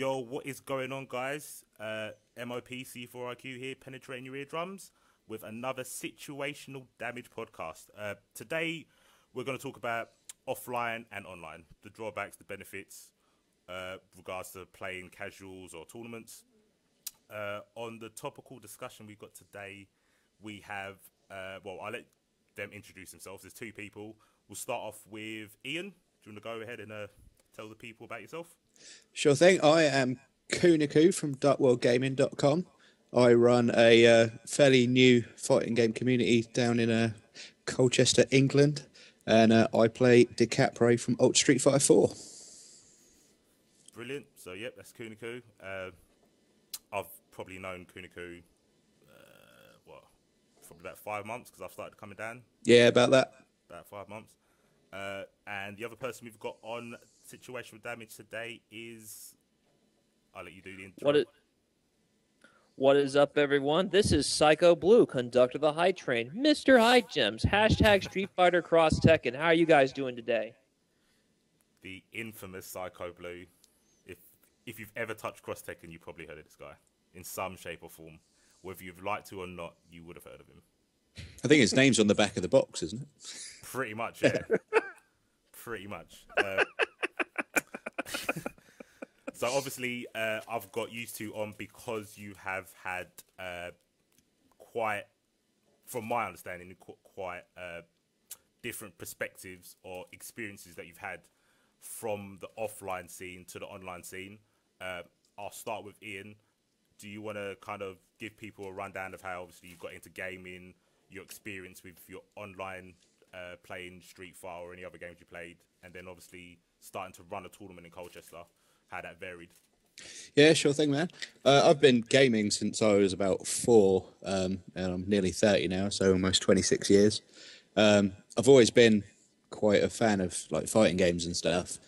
Yo, what is going on, guys? MOPC4IQ here, penetrating your eardrums with another situational damage podcast. Today, we're going to talk about offline and online, the drawbacks, the benefits, regards to playing casuals or tournaments. On the topical discussion we've got today, we have, I'll let them introduce themselves. There's two people. We'll start off with Ian. Do you want to go ahead and tell the people about yourself? Sure thing. I am Kuniku from darkworldgaming.com. I run a fairly new fighting game community down in Colchester, England, and I play DiCaprio from Ultra Street Fighter 4. Brilliant. So, yep, that's Kuniku. I've probably known Kuniku, probably about 5 months because I've started coming down. Yeah, about that. About 5 months. And the other person we've got on Situational Damage today is... I'll let you do the intro. What is up, everyone? This is PsychoBlue, conductor of the High Train, Mr. High Gems, hashtag Street Fighter Cross Tekken. How are you guys doing today? The infamous PsychoBlue. If you've ever touched Cross Tekken, you probably heard of this guy in some shape or form. Whether you've liked to or not, you would have heard of him. I think his name's on the back of the box, isn't it? Pretty much, yeah. Pretty much. So obviously, I've got used to on because you have had quite, from my understanding, quite different perspectives or experiences that you've had from the offline scene to the online scene. I'll start with Ian. Do you want to kind of give people a rundown of how obviously you got into gaming, your experience with your online playing Street Fighter or any other games you played, and then obviously starting to run a tournament in Colchester, how that varied? Yeah, sure thing, man. I've been gaming since I was about 4, and I'm nearly 30 now, so almost 26 years. I've always been quite a fan of like fighting games and stuff,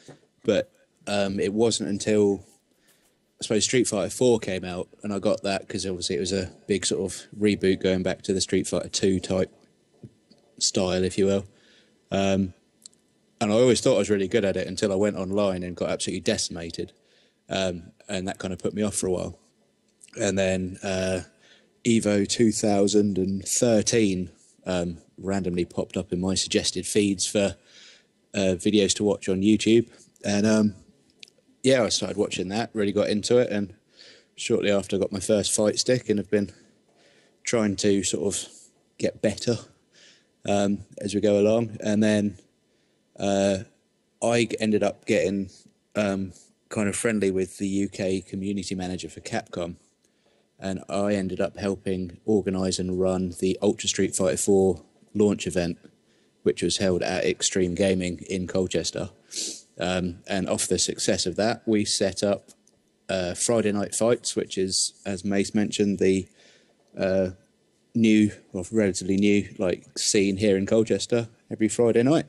but it wasn't until I suppose Street Fighter 4 came out, and I got that because obviously it was a big sort of reboot going back to the Street Fighter 2 type style, if you will. And I always thought I was really good at it until I went online and got absolutely decimated. And that kind of put me off for a while. And then Evo 2013 randomly popped up in my suggested feeds for videos to watch on YouTube. And I started watching that, really got into it. And shortly after I got my first fight stick and have been trying to sort of get better as we go along. And then I ended up getting kind of friendly with the UK community manager for Capcom, and I ended up helping organise and run the Ultra Street Fighter 4 launch event, which was held at Extreme Gaming in Colchester. And off the success of that, we set up Friday Night Fights, which is, as Mace mentioned, the new, or relatively new, like scene here in Colchester every Friday night.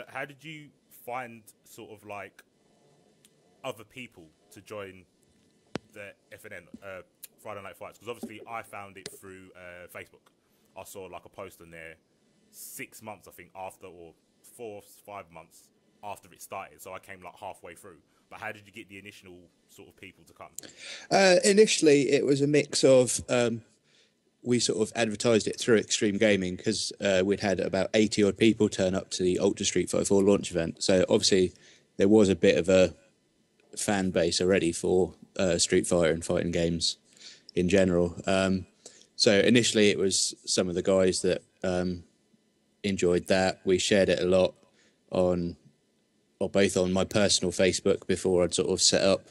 How did you find sort of like other people to join the FNN Friday Night Fights? Because obviously I found it through Facebook. I saw like a post on there 6 months, I think, after, or 4 or 5 months after it started. So I came like halfway through. But how did you get the initial sort of people to come? Initially, it was a mix of... we sort of advertised it through Extreme Gaming because we'd had about 80 odd people turn up to the Ultra Street Fighter 4 launch event. So obviously there was a bit of a fan base already for Street Fighter and fighting games in general. So initially it was some of the guys that enjoyed that. We shared it a lot on, or both on my personal Facebook before I'd sort of set up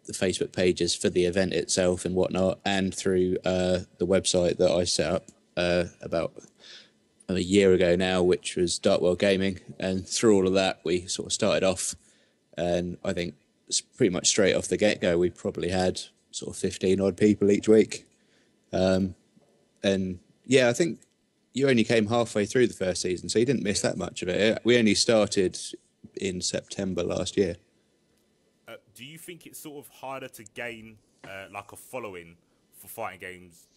the Facebook pages for the event itself and whatnot, and through the website that I set up about a year ago now, which was Dark World Gaming. And through all of that, we sort of started off, and I think pretty much straight off the get-go, we probably had sort of 15 odd people each week. And yeah, I think you only came halfway through the first season, so you didn't miss that much of it. We only started in September last year. Do you think it's sort of harder to gain like a following for fighting games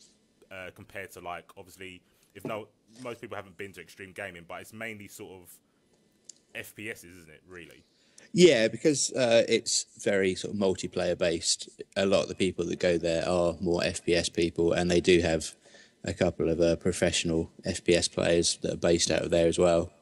compared to, like, obviously, most people haven't been to Extreme Gaming, but it's mainly sort of FPSs, isn't it, really? Yeah, because it's very sort of multiplayer based. A lot of the people that go there are more FPS people, and they do have a couple of professional FPS players that are based out of there as well.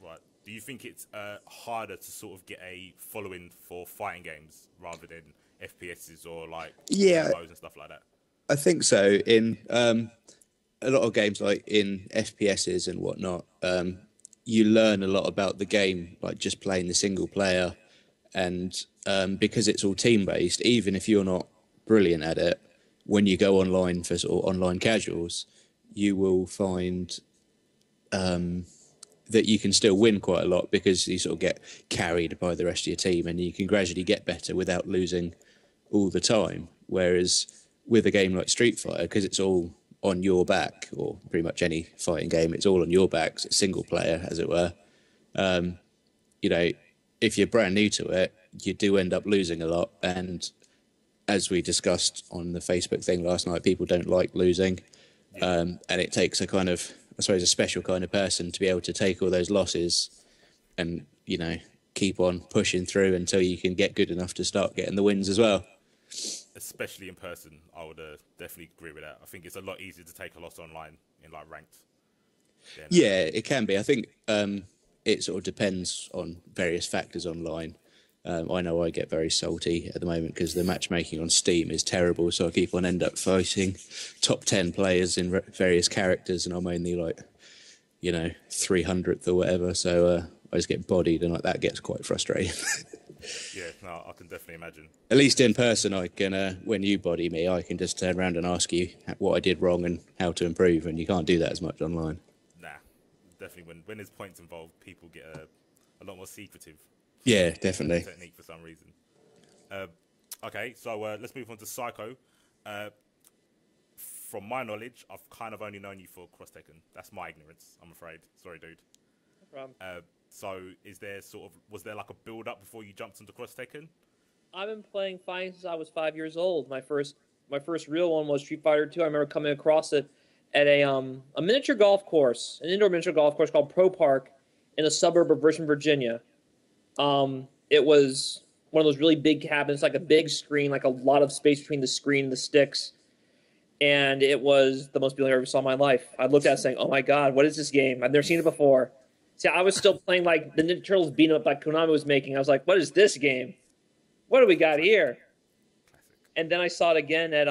Right. Do you think it's harder to sort of get a following for fighting games rather than FPSs or like Yeah, MMOs and stuff like that? I think so. In a lot of games, like in FPSs and whatnot, you learn a lot about the game, like just playing the single player, and because it's all team based, even if you're not brilliant at it, when you go online for sort of online casuals, you will find that you can still win quite a lot because you sort of get carried by the rest of your team, and you can gradually get better without losing all the time. Whereas with a game like Street Fighter, because it's all on your back, or pretty much any fighting game, it's all on your back, it's single player, as it were. You know, if you're brand new to it, you do end up losing a lot. And as we discussed on the Facebook thing last night, people don't like losing. And it takes a kind of, I suppose, a special kind of person to be able to take all those losses and, you know, keep on pushing through until you can get good enough to start getting the wins as well. Especially in person, I would definitely agree with that. I think it's a lot easier to take a loss online in like ranked. Yeah, it can be. I think it sort of depends on various factors online. I know I get very salty at the moment because the matchmaking on Steam is terrible, so I keep on end up fighting top 10 players in various characters, and I'm only like, you know, 300th or whatever, so I just get bodied, and like that gets quite frustrating. Yeah, no, I can definitely imagine. At least in person, I can, when you body me, I can just turn around and ask you what I did wrong and how to improve, and you can't do that as much online. Nah, definitely when there's points involved, people get a lot more secretive. Yeah, definitely. Technique for some reason. Okay, so let's move on to Psycho. From my knowledge, I've kind of only known you for Cross Tekken. That's my ignorance, I'm afraid. Sorry, dude. No problem. So was there like a build up before you jumped into Cross Tekken? I've been playing fighting since I was 5 years old. My first real one was Street Fighter 2. I remember coming across it at a miniature golf course, an indoor miniature golf course called Pro Park in a suburb of Richmond, Virginia. It was one of those really big cabins, like a big screen, like a lot of space between the screen and the sticks. And it was the most beautiful I ever saw in my life. I looked at it saying, oh my God, what is this game? I've never seen it before. See, I was still playing like the Ninja Turtles beat 'em up like Konami was making. I was like, what is this game? What do we got here? And then I saw it again at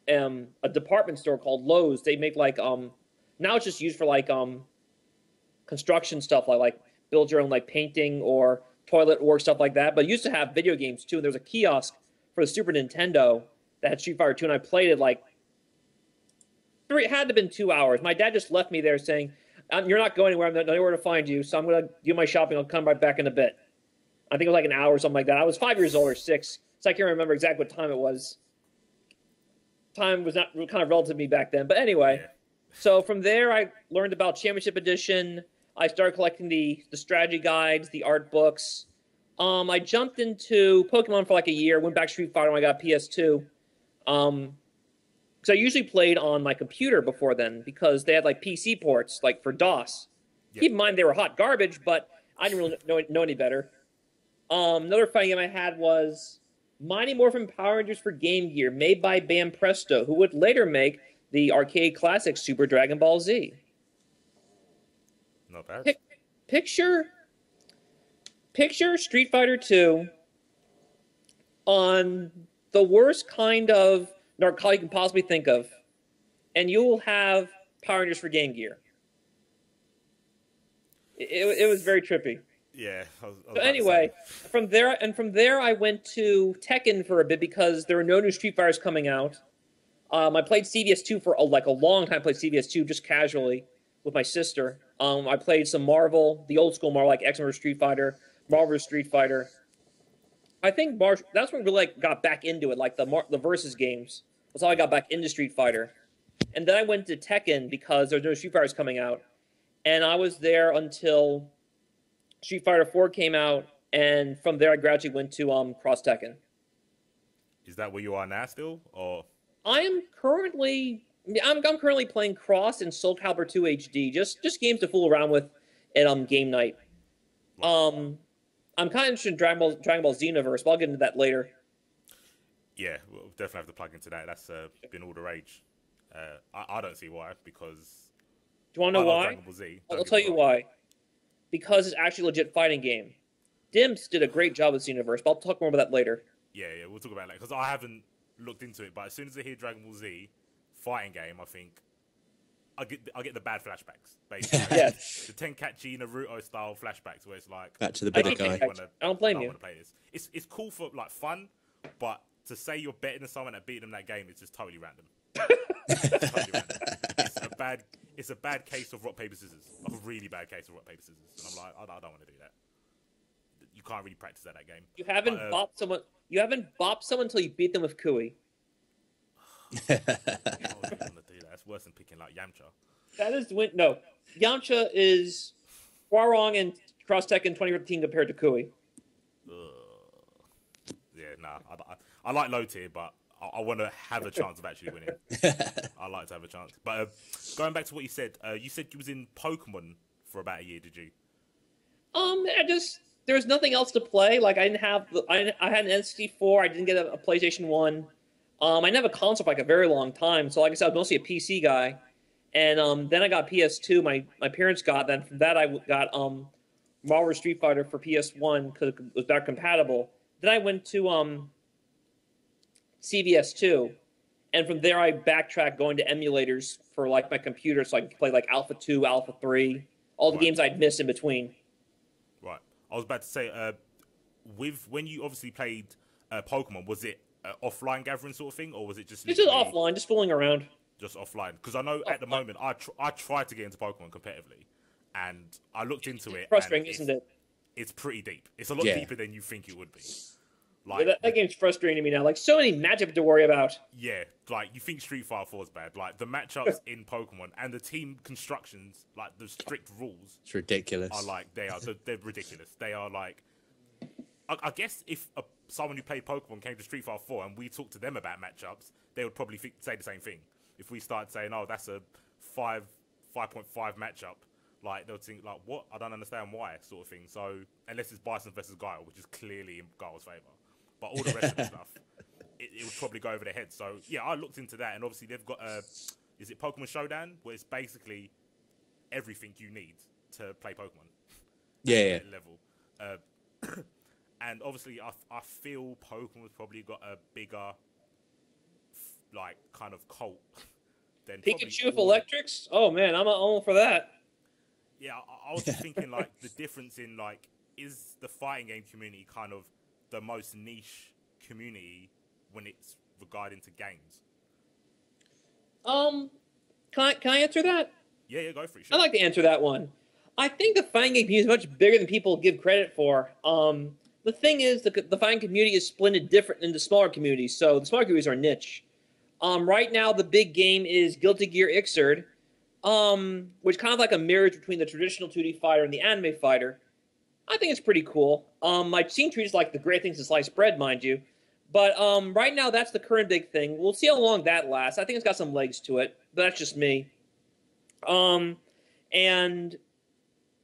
a department store called Lowe's. They make like now it's just used for like construction stuff, like build your own like painting or toilet work, stuff like that. But it used to have video games too. And there was a kiosk for the Super Nintendo that had Street Fighter 2, and I played it like it had to have been 2 hours. My dad just left me there saying, you're not going anywhere. I'm not nowhere to find you, so I'm going to do my shopping. I'll come right back in a bit. I think it was like an hour or something like that. I was 5 years old or 6, so I can't remember exactly what time it was. Time was not kind of relative to me back then. But anyway, so from there I learned about Championship Edition. I started collecting the strategy guides, the art books. I jumped into Pokemon for like a year, went back to Street Fighter when I got PS2. Because I usually played on my computer before then because they had like PC ports, like for DOS. Yep. Keep in mind they were hot garbage, but I didn't really know any better. Another fighting game I had was Mighty Morphin Power Rangers for Game Gear, made by Bam Presto, who would later make the arcade classic Super Dragon Ball Z. Not bad. Picture Street Fighter 2 on the worst kind of narcotic you can possibly think of, and you will have Power Rangers for Game Gear. It was very trippy. Yeah. So anyway, from there I went to Tekken for a bit because there were no new Street Fighters coming out. I played CVS2 for a long time. I played CVS2 just casually with my sister. I played some Marvel, the old school Marvel, like X-Men vs. Street Fighter, Marvel vs. Street Fighter. I think that's when we really got back into it, like the versus games. That's how I got back into Street Fighter. And then I went to Tekken because there's no Street Fighters coming out. And I was there until Street Fighter 4 came out, and from there I gradually went to Cross Tekken. Is that where you are now still, or? I'm currently playing Cross and Soul Calibur 2 HD, just games to fool around with at game night. I'm I'm kind of interested in Dragon Ball Xenoverse, but I'll get into that later. Yeah, we'll definitely have to plug into that. That's been all the rage. I don't see why, because... Do you want to know why? Dragon Ball Z, I'll tell you why. Because it's actually a legit fighting game. Dimps did a great job with Xenoverse, but I'll talk more about that later. Yeah, we'll talk about that, because I haven't looked into it, but as soon as I hear Dragon Ball Z fighting game, I think I get the bad flashbacks, basically. Yes. The Tenkaichi Naruto style flashbacks, where it's like, Back to the bigger guy. I don't blame you. Want to play this. It's cool for like fun, but to say you're better than someone that beat them that game is just totally random. It's totally random. It's a bad case of rock paper scissors, like a really bad case of rock paper scissors, and I'm like, I don't want to do that. You can't really practice that game. You haven't bopped someone. You haven't bopped someone until you beat them with Kui. I don't want to do that. It's worse than picking like Yamcha. That is no. Yamcha is Hwarong and Cross Tekken 2015 compared to Kui. Yeah, nah. I like low tier, but I want to have a chance of actually winning. I like to have a chance. But going back to what you said you was in Pokemon for about a year, did you? There was nothing else to play. Like I didn't have, I had an N64. I didn't get a PlayStation 1. I didn't have a console for like a very long time. So like I said, I was mostly a PC guy. And then I got PS2. My parents got that. From that I got Marvel Street Fighter for PS1 because it was better compatible. Then I went to CVS2, and from there I backtracked going to emulators for like my computer so I could play like Alpha 2, Alpha 3, all the games I'd missed in between. Right. I was about to say, when you obviously played Pokemon, was it offline gathering sort of thing, or was it just... It's just offline, just fooling around. Just offline. Because I know at the moment, I tried to get into Pokemon competitively, and I looked into it. Frustrating, isn't it? It's pretty deep. It's a lot deeper than you think it would be. Like, that game's frustrating to me now. Like, so many matchups to worry about. Yeah, like, you think Street Fighter 4 is bad. Like, the matchups in Pokemon and the team constructions, like, the strict rules... It's ridiculous. ...are, like, they're ridiculous. They are, like... I guess if someone who played Pokemon came to Street Fighter 4 and we talked to them about matchups, they would probably say the same thing. If we started saying, oh, that's a 5.5 matchup, like, they'll think, like, what? I don't understand why, sort of thing. So, unless it's Bison versus Guile, which is clearly in Guile's favour. But all the rest of the stuff, it would probably go over their head. So, yeah, I looked into that, and obviously they've got, is it Pokemon Showdown? Where it's basically everything you need to play Pokemon. Yeah. Level. And obviously, I feel Pokemon's probably got a bigger, like, kind of cult than Pikachu with electrics? Oh, man, I'm all for that. Yeah, I was just thinking, like, the difference in, like, is the fighting game community kind of the most niche community when it's regarding to games? Can I answer that? Yeah, go for it. Sure. I'd like to answer that one. I think the fighting game community is much bigger than people give credit for. The thing is, the fighting community is split different into smaller communities, so the smaller communities are niche. Right now, the big game is Guilty Gear Xrd, which kind of like a marriage between the traditional 2D fighter and the anime fighter. I think it's pretty cool. I've seen treated like the great things to sliced bread, mind you. But right now, that's the current big thing. We'll see how long that lasts. I think it's got some legs to it, but that's just me. And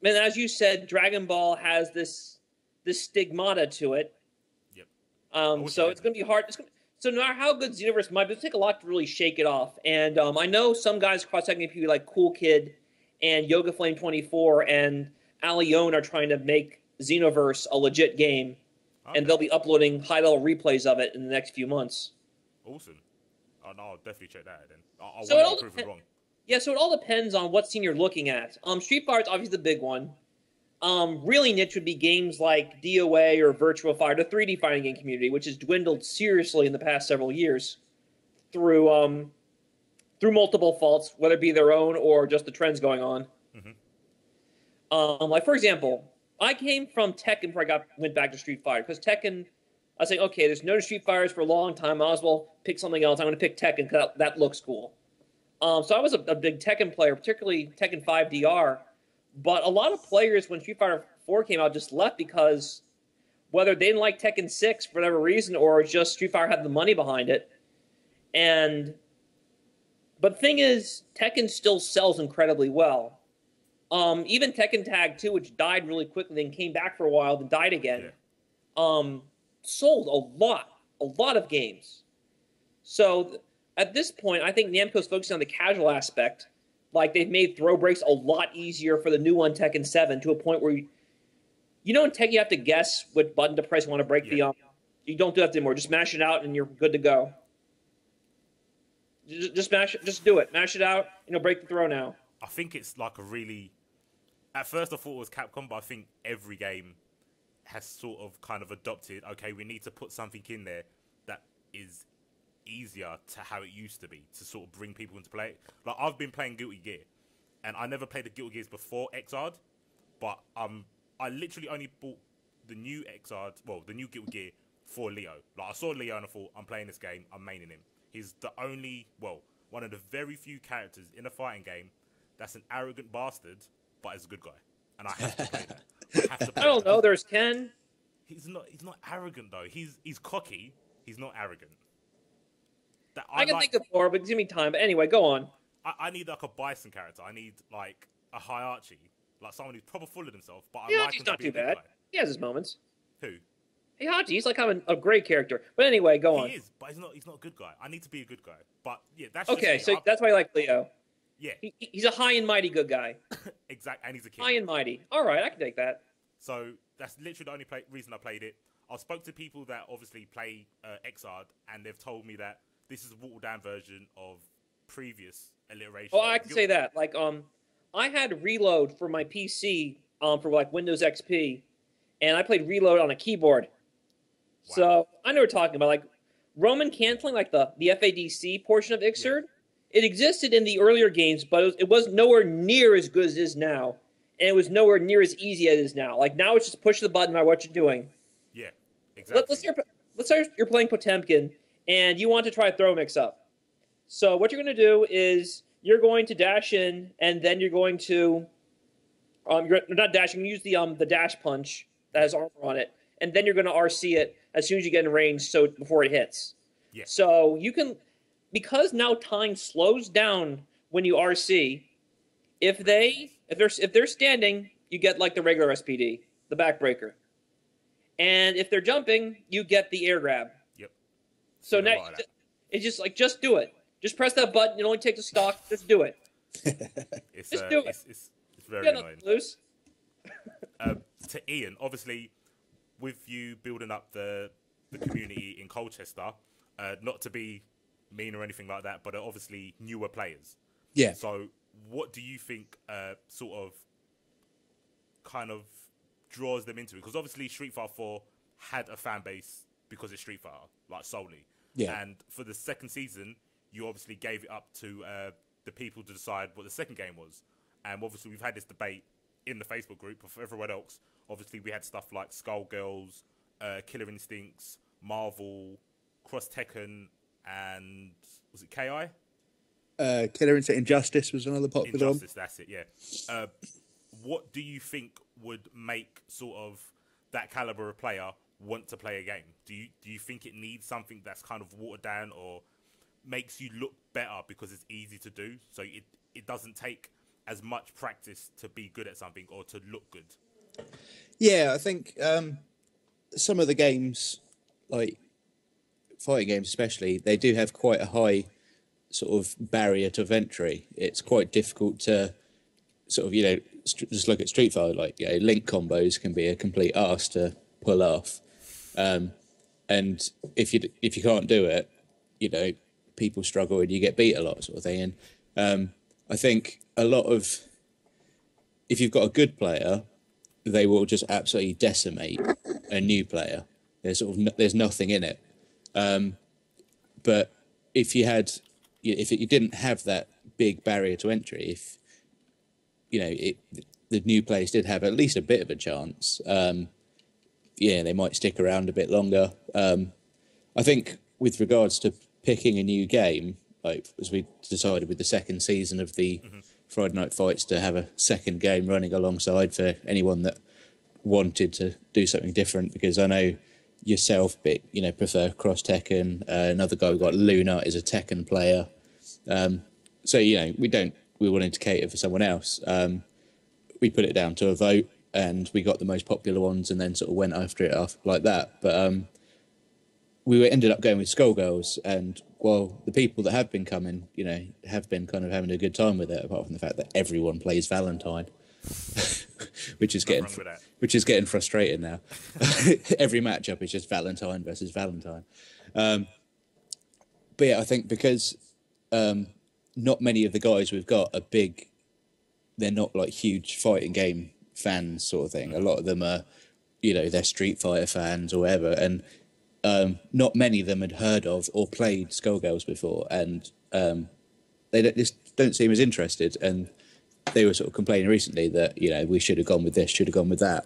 as you said, Dragon Ball has this stigmata to it. Yep. So it's going to be hard. So no matter how good Xenoverse might be, it'll take a lot to really shake it off. And I know some guys across Tekken people like Cool Kid and Yoga Flame 24 and Alion are trying to make Xenoverse a legit game, and they'll be uploading high-level replays of it in the next few months. Awesome. Oh, no, I'll definitely check that out then. I so want to prove it wrong. Yeah, so it all depends on what scene you're looking at. Street Fighter is obviously the big one. Really niche would be games like DOA or Virtua Fighter, the 3D fighting game community, which has dwindled seriously in the past several years through multiple faults, whether it be their own or just the trends going on. Like, for example, I came from Tekken before I went back to Street Fighter, because Tekken, I was saying, okay, there's no Street Fighters for a long time, I might as well pick something else. I'm going to pick Tekken because that looks cool. So I was a big Tekken player, particularly Tekken 5 DR, but a lot of players, when Street Fighter 4 came out, just left because whether they didn't like Tekken 6 for whatever reason, or just Street Fighter had the money behind it. But the thing is, Tekken still sells incredibly well. Even Tekken Tag 2, which died really quickly, then came back for a while, then died again. Sold a lot of games. So at this point, I think Namco's focusing on the casual aspect. Like, they've made throw breaks a lot easier for the new one, Tekken 7, to a point where in Tekken you have to guess what button to press. You want to break the you don't do that anymore. Just mash it out and you're good to go. Just do it. Mash it out. Break the throw now. I think it's like a really. At first, I thought it was Capcom, but I think every game has sort of kind of adopted. Okay, we need to put something in there that is easier to how it used to be to sort of bring people into play. Like, I've been playing Guilty Gear, and I never played the Guilty Gears before Xrd, but I literally only bought the new the new Guilty Gear for Leo. Like, I saw Leo and I thought, I'm playing this game, I'm maining him. He's the only, one of the very few characters in a fighting game that's an arrogant bastard, but is a good guy, and I have to play that. I don't know. There's Ken. He's not arrogant though. He's cocky. He's not arrogant. I can think of more, but give me time. But anyway, go on. I need like a Bison character. I need like a Hayachi, like someone who's proper full of himself. But I like him not to be too a good bad. guy. He has his moments. Who? Heihachi's like having a great character. But anyway, go on. He is, but he's not a good guy. I need to be a good guy. But yeah, that's okay. So that's why I like Leo. Yeah, he's a high and mighty good guy. Exactly, and he's a kid. High and mighty. All right, I can take that. So that's literally the only reason I played it. I spoke to people that obviously play Xrd, and they've told me that this is a watered down version of previous alliteration. Oh, I can say that. Like, I had Reload for my PC for like Windows XP, and I played Reload on a keyboard. Wow. So I know what we're talking about. Like, Roman canceling, like the FADC portion of Xrd, it existed in the earlier games, but it was nowhere near as good as it is now. And it was nowhere near as easy as it is now. Like, now it's just push the button no matter what you're doing. Yeah, exactly. Let's say you're playing Potemkin, and you want to try a throw mix-up. So what you're going to do is you're going to dash in, and then you're going to you're not dashing. You use the dash punch that has armor on it, and then you're going to RC it as soon as you get in range, so before it hits. Yeah. So you can, because now time slows down when you RC. If they're standing, you get like the regular SPD, the backbreaker, and if they're jumping, you get the air grab. Yep. So now it's just like, just do it. Just press that button. It only takes a stock. Just do it. Just do it. It's very annoying. Loose. To Ian, obviously, with you building up the community in Colchester, not to be mean or anything like that, but obviously newer players. Yeah. So what do you think sort of kind of draws them into it? Because obviously Street Fighter 4 had a fan base because it's Street Fighter, like solely. Yeah. And for the second season, you obviously gave it up to the people to decide what the second game was. And obviously we've had this debate in the Facebook group for everyone else. Obviously we had stuff like Skullgirls, Killer Instincts, Marvel, Cross Tekken, and was it KI? Killer Instinct Injustice was another popular Injustice, that's it, yeah. What do you think would make sort of that caliber of player want to play a game? Do you think it needs something that's kind of watered down or makes you look better because it's easy to do? So it doesn't take as much practice to be good at something or to look good? Yeah, I think some of the games, like fighting games especially, they do have quite a high sort of barrier to entry. It's quite difficult to sort of, just look at Street Fighter, like, link combos can be a complete arse to pull off. And if you can't do it, people struggle and you get beat a lot, sort of thing. And I think a lot of, if you've got a good player, they will just absolutely decimate a new player. There's nothing in it. But if you didn't have that big barrier to entry, if the new players did have at least a bit of a chance, they might stick around a bit longer. I think with regards to picking a new game, like as we decided with the second season of the Friday Night Fights to have a second game running alongside for anyone that wanted to do something different, because I know yourself, prefer Cross Tekken. Another guy we got, Luna, is a Tekken player. So we wanted to cater for someone else. we put it down to a vote, and we got the most popular ones, and then sort of went after it like that. But we ended up going with Skullgirls, and while the people that have been coming, you know, have been kind of having a good time with it, apart from the fact that everyone plays Valentine, which is getting frustrating now. Every matchup is just Valentine versus Valentine. But yeah, I think because not many of the guys we've got are big, they're not like huge fighting game fans sort of thing. A lot of them are, you know, they're Street Fighter fans or whatever, and not many of them had heard of or played Skullgirls before, and they just don't seem as interested. And they were sort of complaining recently that, you know, we should have gone with this, should have gone with that.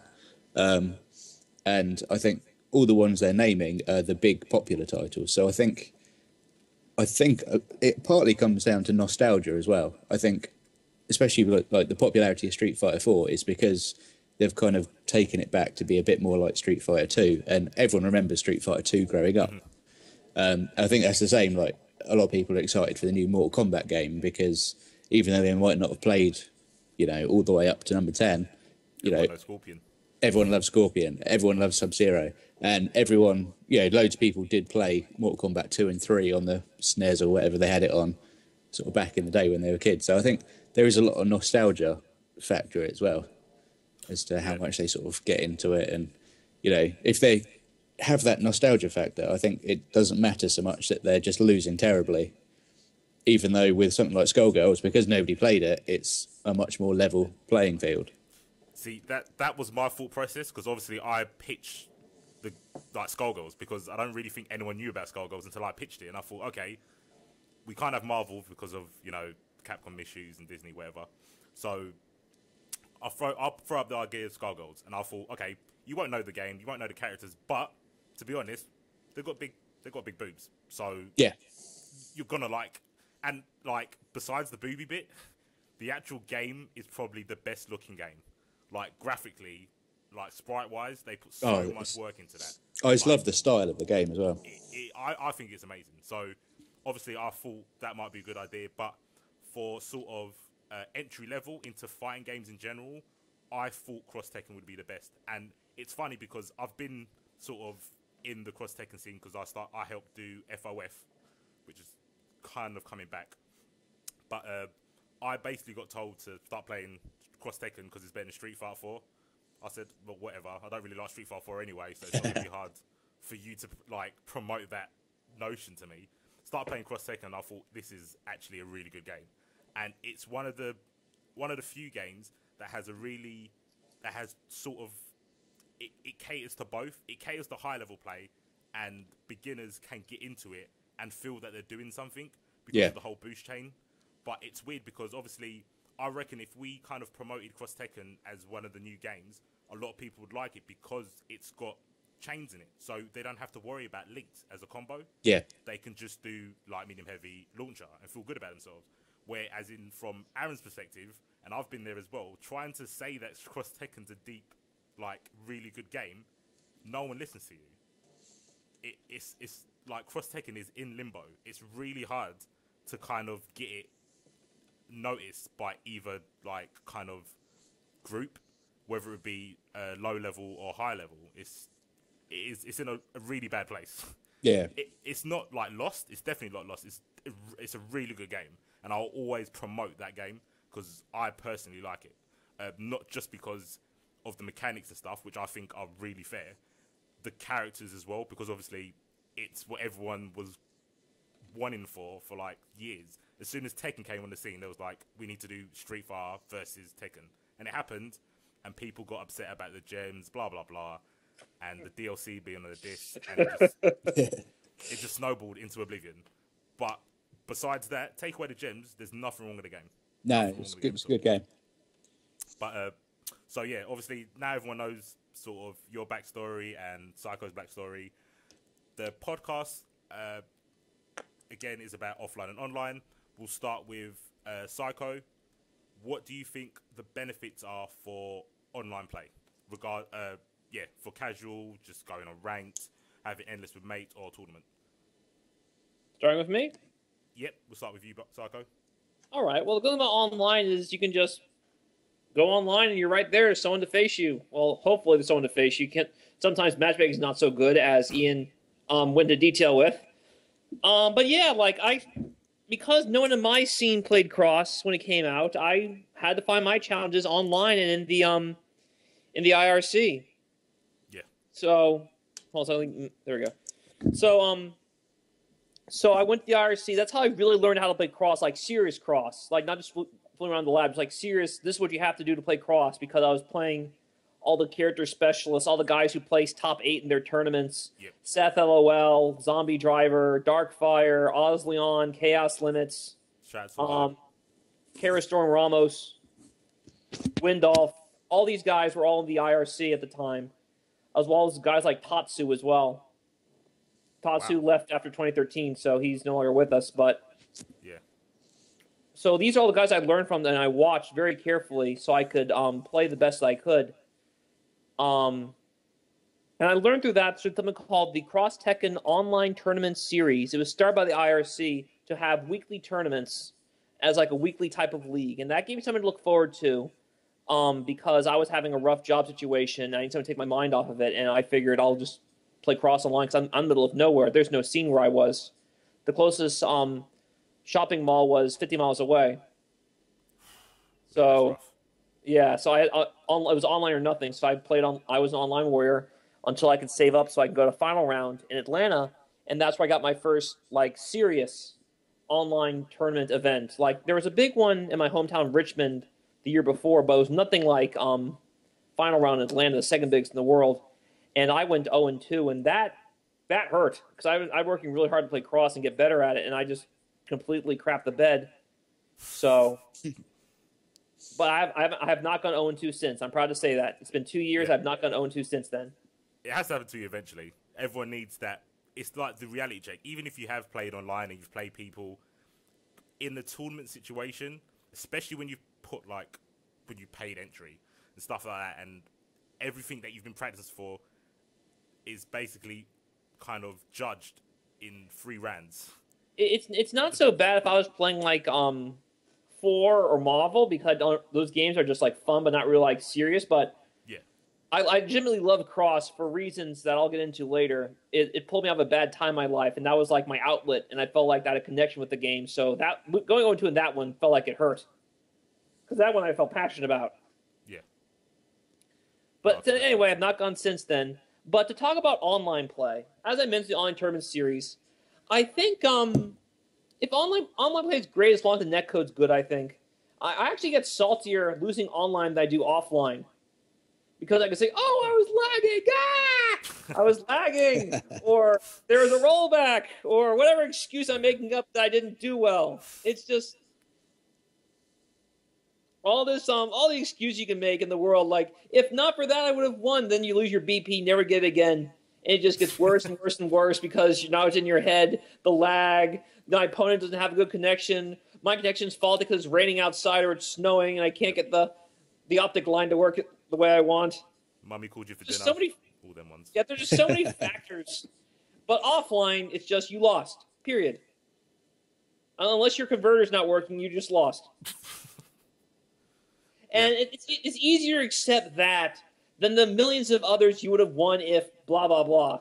And I think all the ones they're naming are the big popular titles. So I think it partly comes down to nostalgia as well. I think, especially like the popularity of Street Fighter 4 is because they've kind of taken it back to be a bit more like Street Fighter 2, and everyone remembers Street Fighter 2 growing up. I think that's the same. Like, a lot of people are excited for the new Mortal Kombat game because even though they might not have played, you know, all the way up to number 10, you know, everyone loves Scorpion, everyone loves Sub-Zero, and everyone, you know, loads of people did play Mortal Kombat 2 and 3 on the SNES or whatever they had it on, sort of back in the day when they were kids. So I think there is a lot of nostalgia factor as well as to how much they sort of get into it. And, you know, if they have that nostalgia factor, I think it doesn't matter so much that they're just losing terribly. Even though with something like Skullgirls, because nobody played it, it's a much more level playing field. See, that was my thought process, because obviously I pitched the Skullgirls because I don't really think anyone knew about Skullgirls until I pitched it, and I thought, okay, we can't have Marvel because of, you know, Capcom issues and Disney, whatever. So I'll throw up the idea of Skullgirls, and I thought, okay, you won't know the game, you won't know the characters, but to be honest, they've got big boobs, so yeah, you're gonna like. And like, besides the booby bit, the actual game is probably the best looking game. Like, graphically, like sprite wise, they put so much work into that. I just love the style of the game as well. I think it's amazing. So obviously I thought that might be a good idea, but for sort of entry level into fighting games in general, I thought Cross Tekken would be the best. And it's funny because I've been sort of in the Cross Tekken scene because I helped do FOF, which is kind of coming back. But I basically got told to start playing Cross Tekken because it's better than Street Fighter 4. I said, well, whatever. I don't really like Street Fighter 4 anyway, so it's not going to be hard for you to like promote that notion to me. Start playing Cross Tekken, and I thought this is actually a really good game, and it's one of the few games that has sort of it caters to both. It caters to high level play, and beginners can get into it and feel that they're doing something because of the whole boost chain. But it's weird because obviously I reckon if we kind of promoted Cross Tekken as one of the new games, a lot of people would like it because it's got chains in it, so they don't have to worry about linked as a combo. Yeah, they can just do like medium heavy launcher and feel good about themselves. Whereas in from Aaron's perspective, and I've been there as well, trying to say that Cross Tekken's a deep, like really good game, no one listens to you. It's like Cross Tekken is in limbo. It's really hard to kind of get it noticed by either like kind of group, whether it be low level or high level. It's in a really bad place. Yeah, it's not like lost. It's definitely not lost. It's a really good game, and I'll always promote that game because I personally like it. Not just because of the mechanics and stuff, which I think are really fair. The characters as well, because obviously it's what everyone was wanting for like years. As soon as Tekken came on the scene, there was like, we need to do Street Fighter versus Tekken, and it happened, and people got upset about the gems, blah blah blah, and the DLC being on the disc, and it just snowballed into oblivion. But besides that, take away the gems, there's nothing wrong with the game. No, it's a good game. But so yeah, obviously now everyone knows sort of your backstory and Psycho's backstory. The podcast again is about offline and online. We'll start with Psycho. What do you think the benefits are for online play? For casual, just going on ranked, having endless with mates or tournament. Starting with me? Yep, we'll start with you, Psycho. All right. Well, the good thing about online is you can just go online and you're right there. There's someone to face you. Well, hopefully there's someone to face you. Can't sometimes matchmaking is not so good, as Ian went into detail with. But yeah, like because no one in my scene played Cross when it came out, I had to find my challenges online and in the IRC. Yeah. So, there we go. So I went to the IRC. That's how I really learned how to play Cross, like serious Cross, like not just fooling around the labs, like serious. This is what you have to do to play Cross, because I was playing all the character specialists, all the guys who placed top 8 in their tournaments. Yep. Seth LOL, Zombie Driver, Darkfire, Osleon, Chaos Limits, Kara Storm Ramos, Windolf. All these guys were all in the IRC at the time, as well as guys like Tatsu as well. Tatsu left after 2013, so he's no longer with us. But yeah. So these are all the guys I learned from, and I watched very carefully so I could play the best I could. And I learned through that through something called the Cross Tekken Online Tournament Series. It was started by the IRC to have weekly tournaments as like a weekly type of league, and that gave me something to look forward to. Because I was having a rough job situation, I need something to take my mind off of it, and I figured I'll just play Cross online because I'm in the middle of nowhere. There's no scene where I was. The closest shopping mall was 50 miles away. So, yeah, so it was online or nothing. So I was an online warrior until I could save up so I could go to final round in Atlanta, and that's where I got my first like serious online tournament event. Like there was a big one in my hometown, Richmond, the year before, but it was nothing like final round in Atlanta, the second biggest in the world. And I went 0-2, and that hurt because I was working really hard to play Cross and get better at it, and I just completely crapped the bed. So, but I have not gone 0-2 since. I'm proud to say that. It's been 2 years. Yeah. I've not gone 0-2 since then. It has to happen to you eventually. Everyone needs that. It's like the reality check. Even if you have played online and you've played people in the tournament situation, especially when you've put when you paid entry and stuff like that, and everything that you've been practiced for is basically kind of judged in 3 rounds. It's not so bad if I was playing like 4 or Marvel, because those games are just like fun but not really like serious. But yeah, I legitimately love Cross for reasons that I'll get into later. It pulled me out of a bad time in my life, and that was like my outlet, and I felt like I had a connection with the game. So that going 0-2 in that one felt like it hurt, because that one I felt passionate about. Yeah. But anyway, I've not gone since then. But to talk about online play, as I mentioned, the online tournament series, I think if online play is great as long as the netcode's good, I think. I actually get saltier losing online than I do offline. Because I can say, oh, I was lagging, I was lagging, or there was a rollback, or whatever excuse I'm making up that I didn't do well. It's just all the excuses you can make in the world, like, if not for that, I would have won. Then you lose your BP, never get it again. And it just gets worse and worse and worse because now it's in your head, the lag, my opponent doesn't have a good connection, my connection's faulty because it's raining outside or it's snowing and I can't get the optic line to work the way I want. Mommy called you for dinner. All them ones. Yeah, there's just so many factors. But offline, it's just you lost, period. Unless your converter's not working, you just lost. And it's easier to accept that than the millions of others you would have won if blah, blah, blah.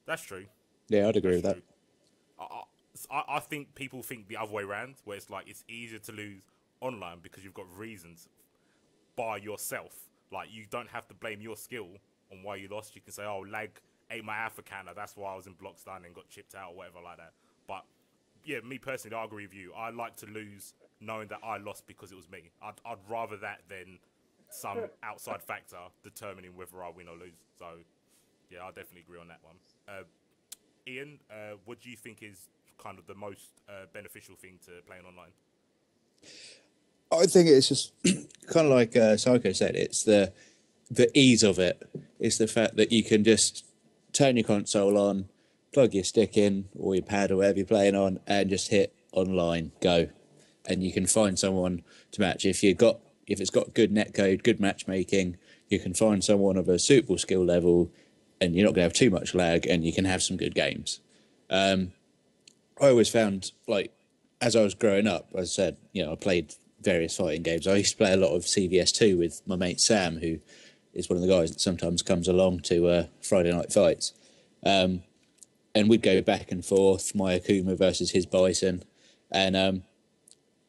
That's true. Yeah, I'd agree with that. I think people think the other way around, where it's like it's easier to lose online because you've got reasons by yourself. Like, you don't have to blame your skill on why you lost. You can say, oh, lag ate my alpha counter, that's why I was in block stun and got chipped out or whatever like that. But, yeah, me personally, I agree with you. I like to lose knowing that I lost because it was me. I'd rather that than some outside factor determining whether I win or lose. So, yeah, I definitely agree on that one. Ian, what do you think is kind of the most beneficial thing to playing online? I think it's just kind of like Psycho said, it's the ease of it. It's the fact that you can just turn your console on, plug your stick in or your pad or whatever you're playing on, and just hit online, go. And you can find someone to match. If it's got good netcode, good matchmaking, you can find someone of a suitable skill level, and you're not going to have too much lag, and you can have some good games. I always found, like, as I was growing up, as I said, I played various fighting games. I used to play a lot of CVS2 with my mate Sam, who is one of the guys that sometimes comes along to Friday Night Fights. And we'd go back and forth, my Akuma versus his Bison. And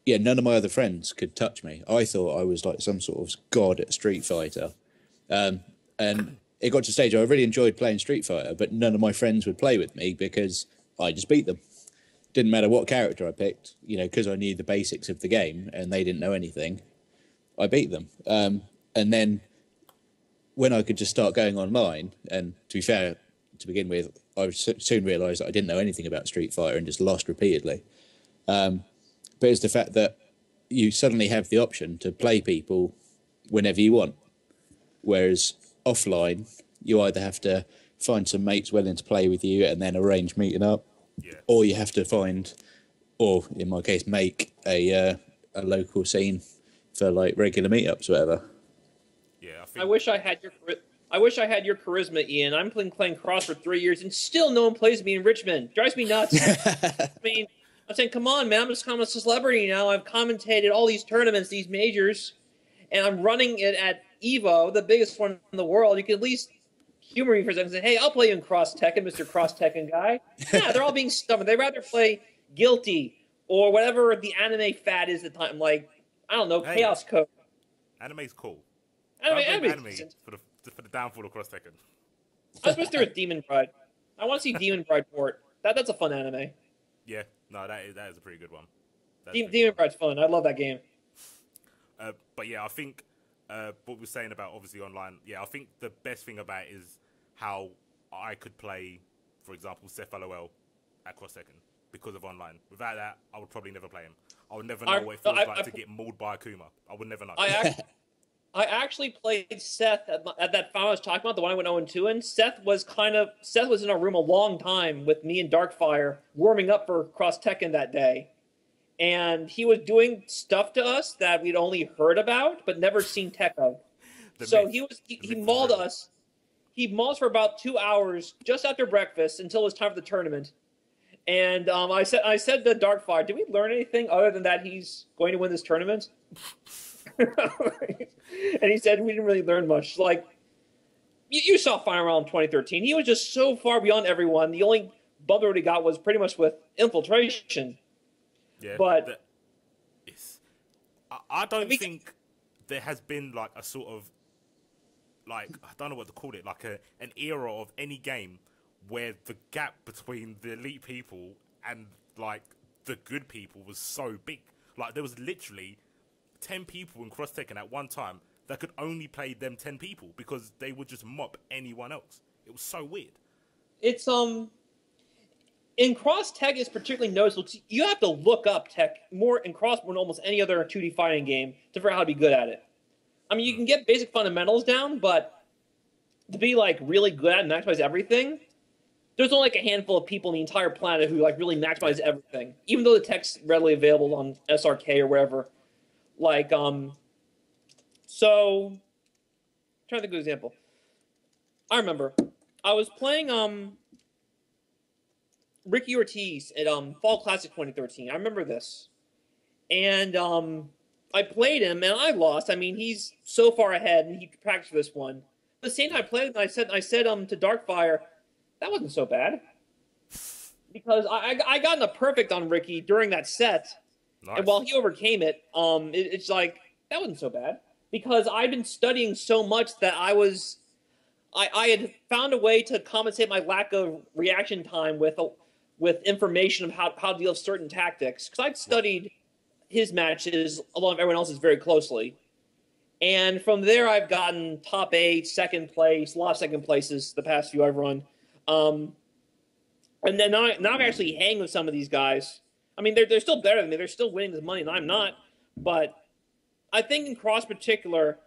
yeah, none of my other friends could touch me. I thought I was like some sort of god at Street Fighter. And it got to a stage where I really enjoyed playing Street Fighter, but none of my friends would play with me because I just beat them. Didn't matter what character I picked, you know, because I knew the basics of the game and they didn't know anything. I beat them. And then when I could just start going online, and to be fair, to begin with, I soon realised that I didn't know anything about Street Fighter and just lost repeatedly. But it's the fact that you suddenly have the option to play people whenever you want. Whereas offline, you either have to find some mates willing to play with you and then arrange meeting up, or you have to find, or in my case, make a local scene for like regular meetups, or whatever. Yeah, I wish I had your charisma, Ian. I'm playing Cross for 3 years, and still no one plays me in Richmond. Drives me nuts. I mean, I'm saying, come on, man. I'm just kind of a celebrity now. I've commentated all these tournaments, these majors, and I'm running it at Evo, the biggest one in the world. You can at least humor me for a second and say, hey, I'll play you in Cross Tekken, Mr. Cross Tekken guy. Yeah, they're all being stubborn. They'd rather play Guilty or whatever the anime fad is at the time. Like, I don't know, Chaos Code. Anime's cool. Anime for the downfall of Cross Tekken. I was supposed to do a Demon Bride. I want to see Demon Bride port. That's a fun anime. Yeah, no, that is a pretty good one. Demon Bride's fun. I love that game. But yeah, I think what we're saying about obviously online, yeah, I think the best thing about it is how I could play, for example, Seth LOL at Cross Tekken because of online. Without that, I would probably never play him. I would never know what it feels like to get mauled by Akuma. I would never know. I actually played Seth at that final I was talking about, the one I went 0-2 in. Seth was in our room a long time with me and Darkfire warming up for Cross Tekken that day. And he was doing stuff to us that we'd only heard about but never seen tech of. So he mauled us. He mauled us for about 2 hours just after breakfast until it was time for the tournament. And I said to Darkfire, did we learn anything other than that he's going to win this tournament? And he said we didn't really learn much. Like, you saw Final Round 2013. He was just so far beyond everyone. The only bump that he got was pretty much with infiltration. Yeah, but I don't think there has been like a sort of, like, I don't know what to call it, like an era of any game where the gap between the elite people and like the good people was so big. Like, there was literally 10 people in Cross Tekken at one time that could only play them 10 people because they would just mop anyone else. It was so weird. It's in Cross Tekken is particularly noticeable. You have to look up tech more in Cross more than almost any other 2D fighting game to figure out how to be good at it. I mean, you can get basic fundamentals down, but to be like really good at and maximize everything, there's only like a handful of people on the entire planet who like really maximize everything, even though the tech's readily available on SRK or wherever. Like, so, I'm trying to think of an example. I remember I was playing Ricky Ortiz at Fall Classic 2013. I remember this, and I played him and I lost. I mean, he's so far ahead and he practiced for this one. At the same time I played him, I said to Darkfire, that wasn't so bad, because I got in a perfect on Ricky during that set. Nice. And while he overcame it, it's like, that wasn't so bad. Because I'd been studying so much that I had found a way to compensate my lack of reaction time with information of how to deal with certain tactics. Because I'd studied his matches along with everyone else's very closely. And from there, I've gotten top 8, second place, a lot of second places the past few I've run. And then now I'm actually hanging with some of these guys. I mean, they're still better than me. They're still winning this money, and I'm not. But I think in Cross particular,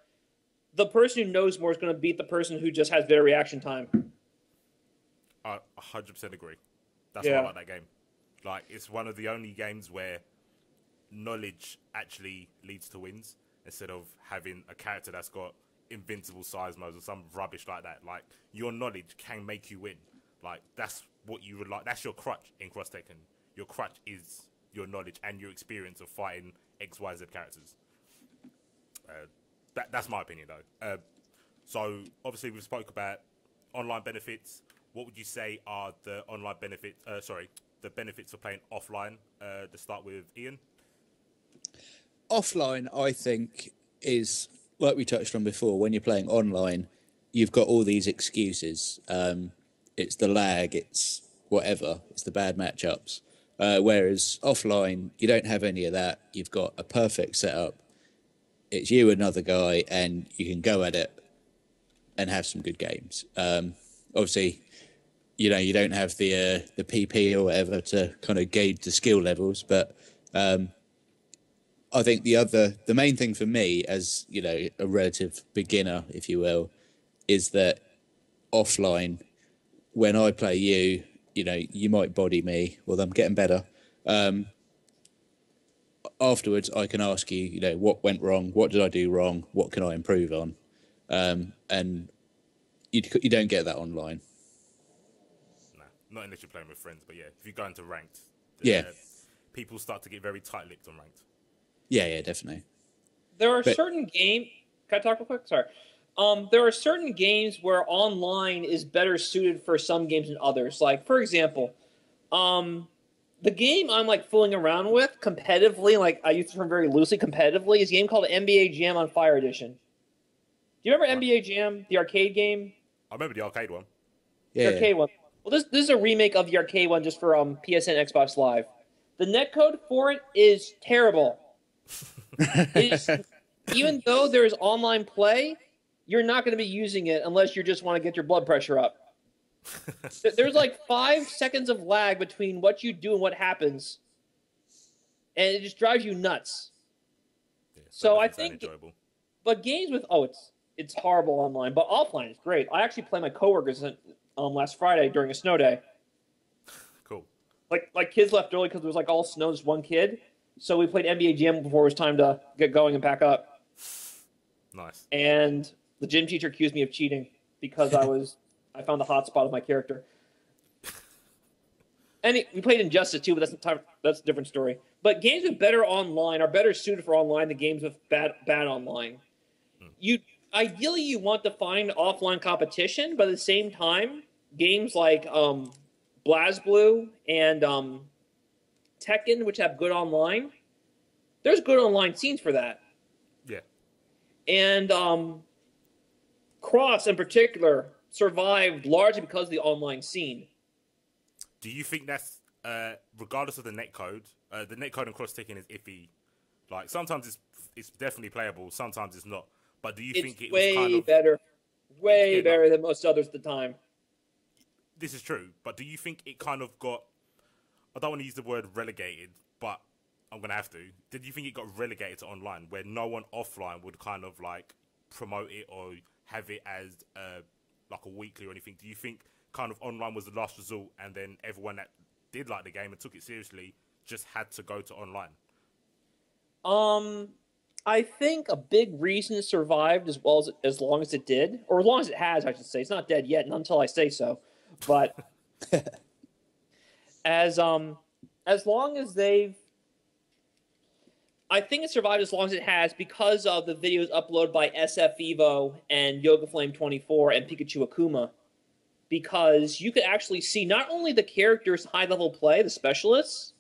the person who knows more is going to beat the person who just has better reaction time. I 100% agree. That's why I like that game. Like, it's one of the only games where knowledge actually leads to wins instead of having a character that's got invincible size modes or some rubbish like that. Like, your knowledge can make you win. Like, that's what you would like. That's your crutch in Cross Tekken. Your crutch is your knowledge and your experience of fighting X, Y, Z characters. That's my opinion, though. So obviously we spoke about online benefits. What would you say are the online benefits? The benefits of playing offline. To start with, Ian. Offline, I think, is like we touched on before. When you're playing online, you've got all these excuses. It's the lag, it's whatever, it's the bad matchups. Whereas offline, you don't have any of that. You've got a perfect setup. It's you, another guy, and you can go at it and have some good games. Obviously, you know, you don't have the PP or whatever to kind of gauge the skill levels, but I think the main thing for me, as you know, a relative beginner, if you will, is that offline, when I play you, you know, you might body me. Well, I'm getting better. Afterwards, I can ask you, you know, what went wrong? What did I do wrong? What can I improve on? And you don't get that online. Nah, not unless you're playing with friends. But yeah, if you go into ranked, people start to get very tight-lipped on ranked. Yeah, definitely. There are certain games. Can I talk real quick? Sorry. There are certain games where online is better suited for some games than others. Like, for example, the game I'm like fooling around with competitively, like I use the term very loosely, competitively, is a game called NBA Jam on Fire Edition. Do you remember NBA Jam, the arcade game? I remember the arcade one. Yeah. The arcade one. Well, this is a remake of the arcade one just for PSN Xbox Live. The netcode for it is terrible. Even though there's online play, you're not going to be using it unless you just want to get your blood pressure up. There's like 5 seconds of lag between what you do and what happens, and it just drives you nuts. Yeah, so I think, enjoyable. But games with it's horrible online, but offline is great. I actually played my coworkers last Friday during a snow day. Cool. Like kids left early because it was like all snow, just one kid. So we played NBA Jam before it was time to get going and pack up. Nice. And the gym teacher accused me of cheating because I found the hot spot of my character. And we played Injustice too, but that's a different story. But games with better online are better suited for online than games with bad online. Ideally you want to find offline competition, but at the same time, games like BlazBlue and Tekken, which have good online, there's good online scenes for that. Yeah. And Cross, in particular, survived largely because of the online scene. Do you think that's, regardless of the netcode and cross Tekken is iffy? Like, sometimes it's definitely playable, sometimes it's not. But do you think it was kind of... way better than most others at the time. This is true, but do you think it kind of got... I don't want to use the word relegated, but I'm going to have to. Did you think it got relegated to online, where no one offline would kind of, like, promote it or have it as, like, a weekly or anything? Do you think kind of online was the last resort, and then everyone that did like the game and took it seriously just had to go to online? I think a big reason it survived as long as it did, or as long as it has, I should say. It's not dead yet, not until I say so. But as long as I think it survived as long as it has because of the videos uploaded by SF Evo and Yoga Flame 24 and Pikachu Akuma. Because you could actually see not only the characters' high-level play, the specialists,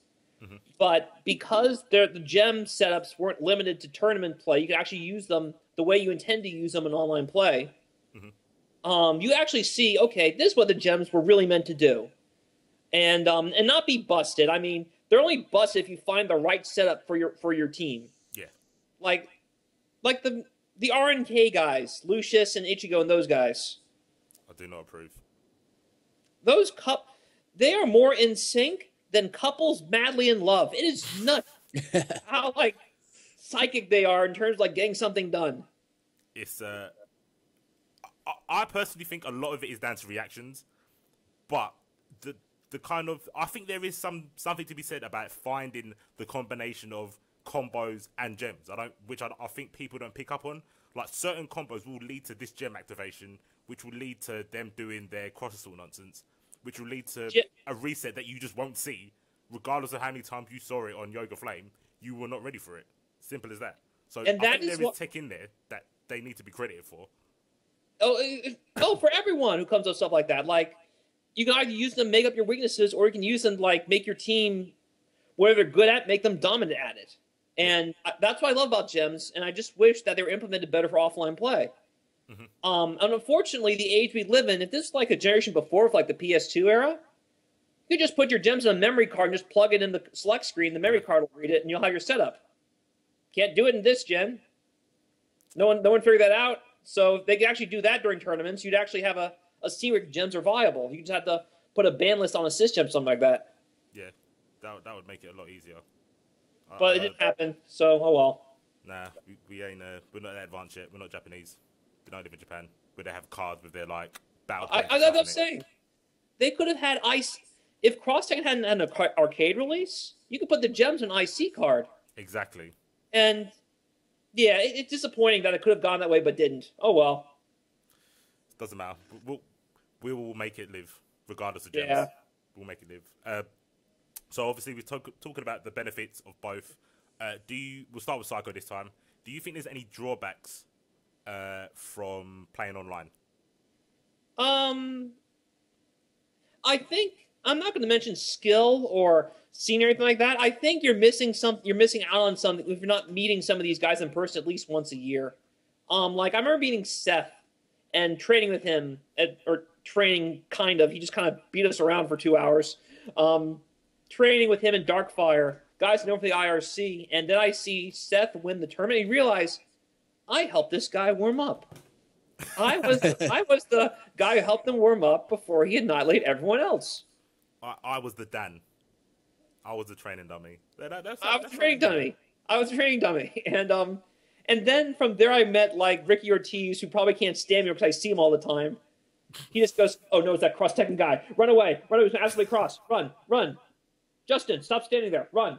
but because the gem setups weren't limited to tournament play, you could actually use them the way you intend to use them in online play. You actually see, okay, this is what the gems were really meant to do. And not be busted. I mean, they're only busted if you find the right setup for your team. Yeah. Like the RNK guys, Lucius and Ichigo and those guys. I do not approve. Those they are more in sync than couples madly in love. It is nuts how like psychic they are in terms of like getting something done. It's I personally think a lot of it is down to reactions, but the kind of, I think there is something to be said about finding the combination of combos and gems. Which I think people don't pick up on. Like, certain combos will lead to this gem activation, which will lead to them doing their cross assault nonsense, which will lead to a reset that you just won't see, regardless of how many times you saw it on Yoga Flame. You were not ready for it. Simple as that. So And I that think is there is what- tech in there that they need to be credited for. For everyone who comes up with stuff like that. Like, you can either use them to make up your weaknesses, or you can use them to, like, make your team, whatever they're good at, make them dominant at it. And that's what I love about gems, and I just wish that they were implemented better for offline play. And unfortunately, the age we live in, if this is like a generation before, with like the PS2 era, you could just put your gems in a memory card and just plug it in the select screen. The memory card will read it, and you'll have your setup. Can't do it in this gen. No one figured that out. So if they could actually do that during tournaments, you'd actually have a scene where gems are viable. You just have to put a ban list on a sysgem, something like that. Yeah, that would make it a lot easier. But it didn't happen, so oh well. Nah, we ain't. We're not that advanced yet. We're not Japanese. We don't live in Japan, where they have cards with their like battle. I was saying, they could have had ice. If Cross Tekken hadn't had an arcade release, you could put the gems in an IC card. Exactly. And yeah, it's disappointing that it could have gone that way, but didn't. Oh well. Doesn't matter. We will make it live, regardless of gems. Yeah. We'll make it live. So obviously we're talking about the benefits of both. We'll start with Psycho this time. Do you think there's any drawbacks from playing online? I think I'm not going to mention skill or scene or anything like that. I think you're missing out on something if you're not meeting some of these guys in person at least once a year. Like I remember meeting Seth and training with him or training kind of. He just kind of beat us around for 2 hours. Training with him in Darkfire, guys known for the IRC, and then I see Seth win the tournament. And realize I helped this guy warm up. I was the guy who helped him warm up before he annihilated everyone else. I was the Dan. I was the training dummy. I was a training dummy. And then from there I met like Ricky Ortiz, who probably can't stand me because I see him all the time. He just goes, "Oh no, it's that Cross Tekken guy. Run away. Absolutely cross. Run. Justin, stop standing there. Run."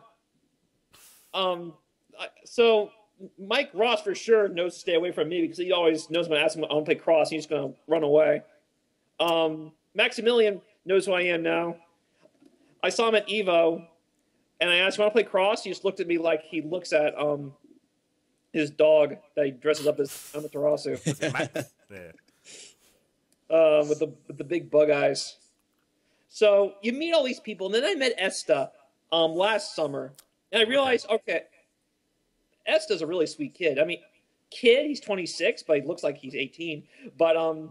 So Mike Ross for sure knows to stay away from me because he always knows when I ask him I want to play cross, he's going to run away. Maximilian knows who I am now. I saw him at Evo, and I asked him, "Want to play cross?" He just looked at me like he looks at his dog that he dresses up as Amaterasu. Yeah. With the big bug eyes. So you meet all these people, and then I met Esta last summer, and I realized, okay, Esta's a really sweet kid. I mean, he's 26, but he looks like he's 18. But I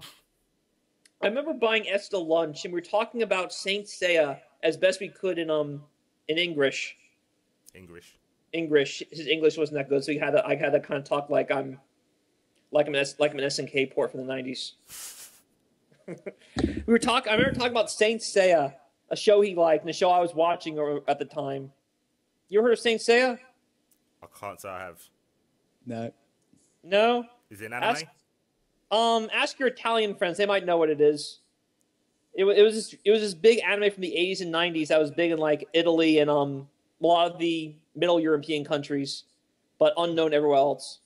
remember buying Esta lunch, and we were talking about Saint Seiya as best we could in English. His English wasn't that good, so I had to kind of talk like I'm an SNK port from the 90s. I remember talking about Saint Seiya, a show he liked, and a show I was watching at the time. You ever heard of Saint Seiya? I can't say I have. No? Is it an anime? Ask your Italian friends. They might know what it is. It was this big anime from the 80s and 90s that was big in like Italy and a lot of the Middle European countries, but unknown everywhere else.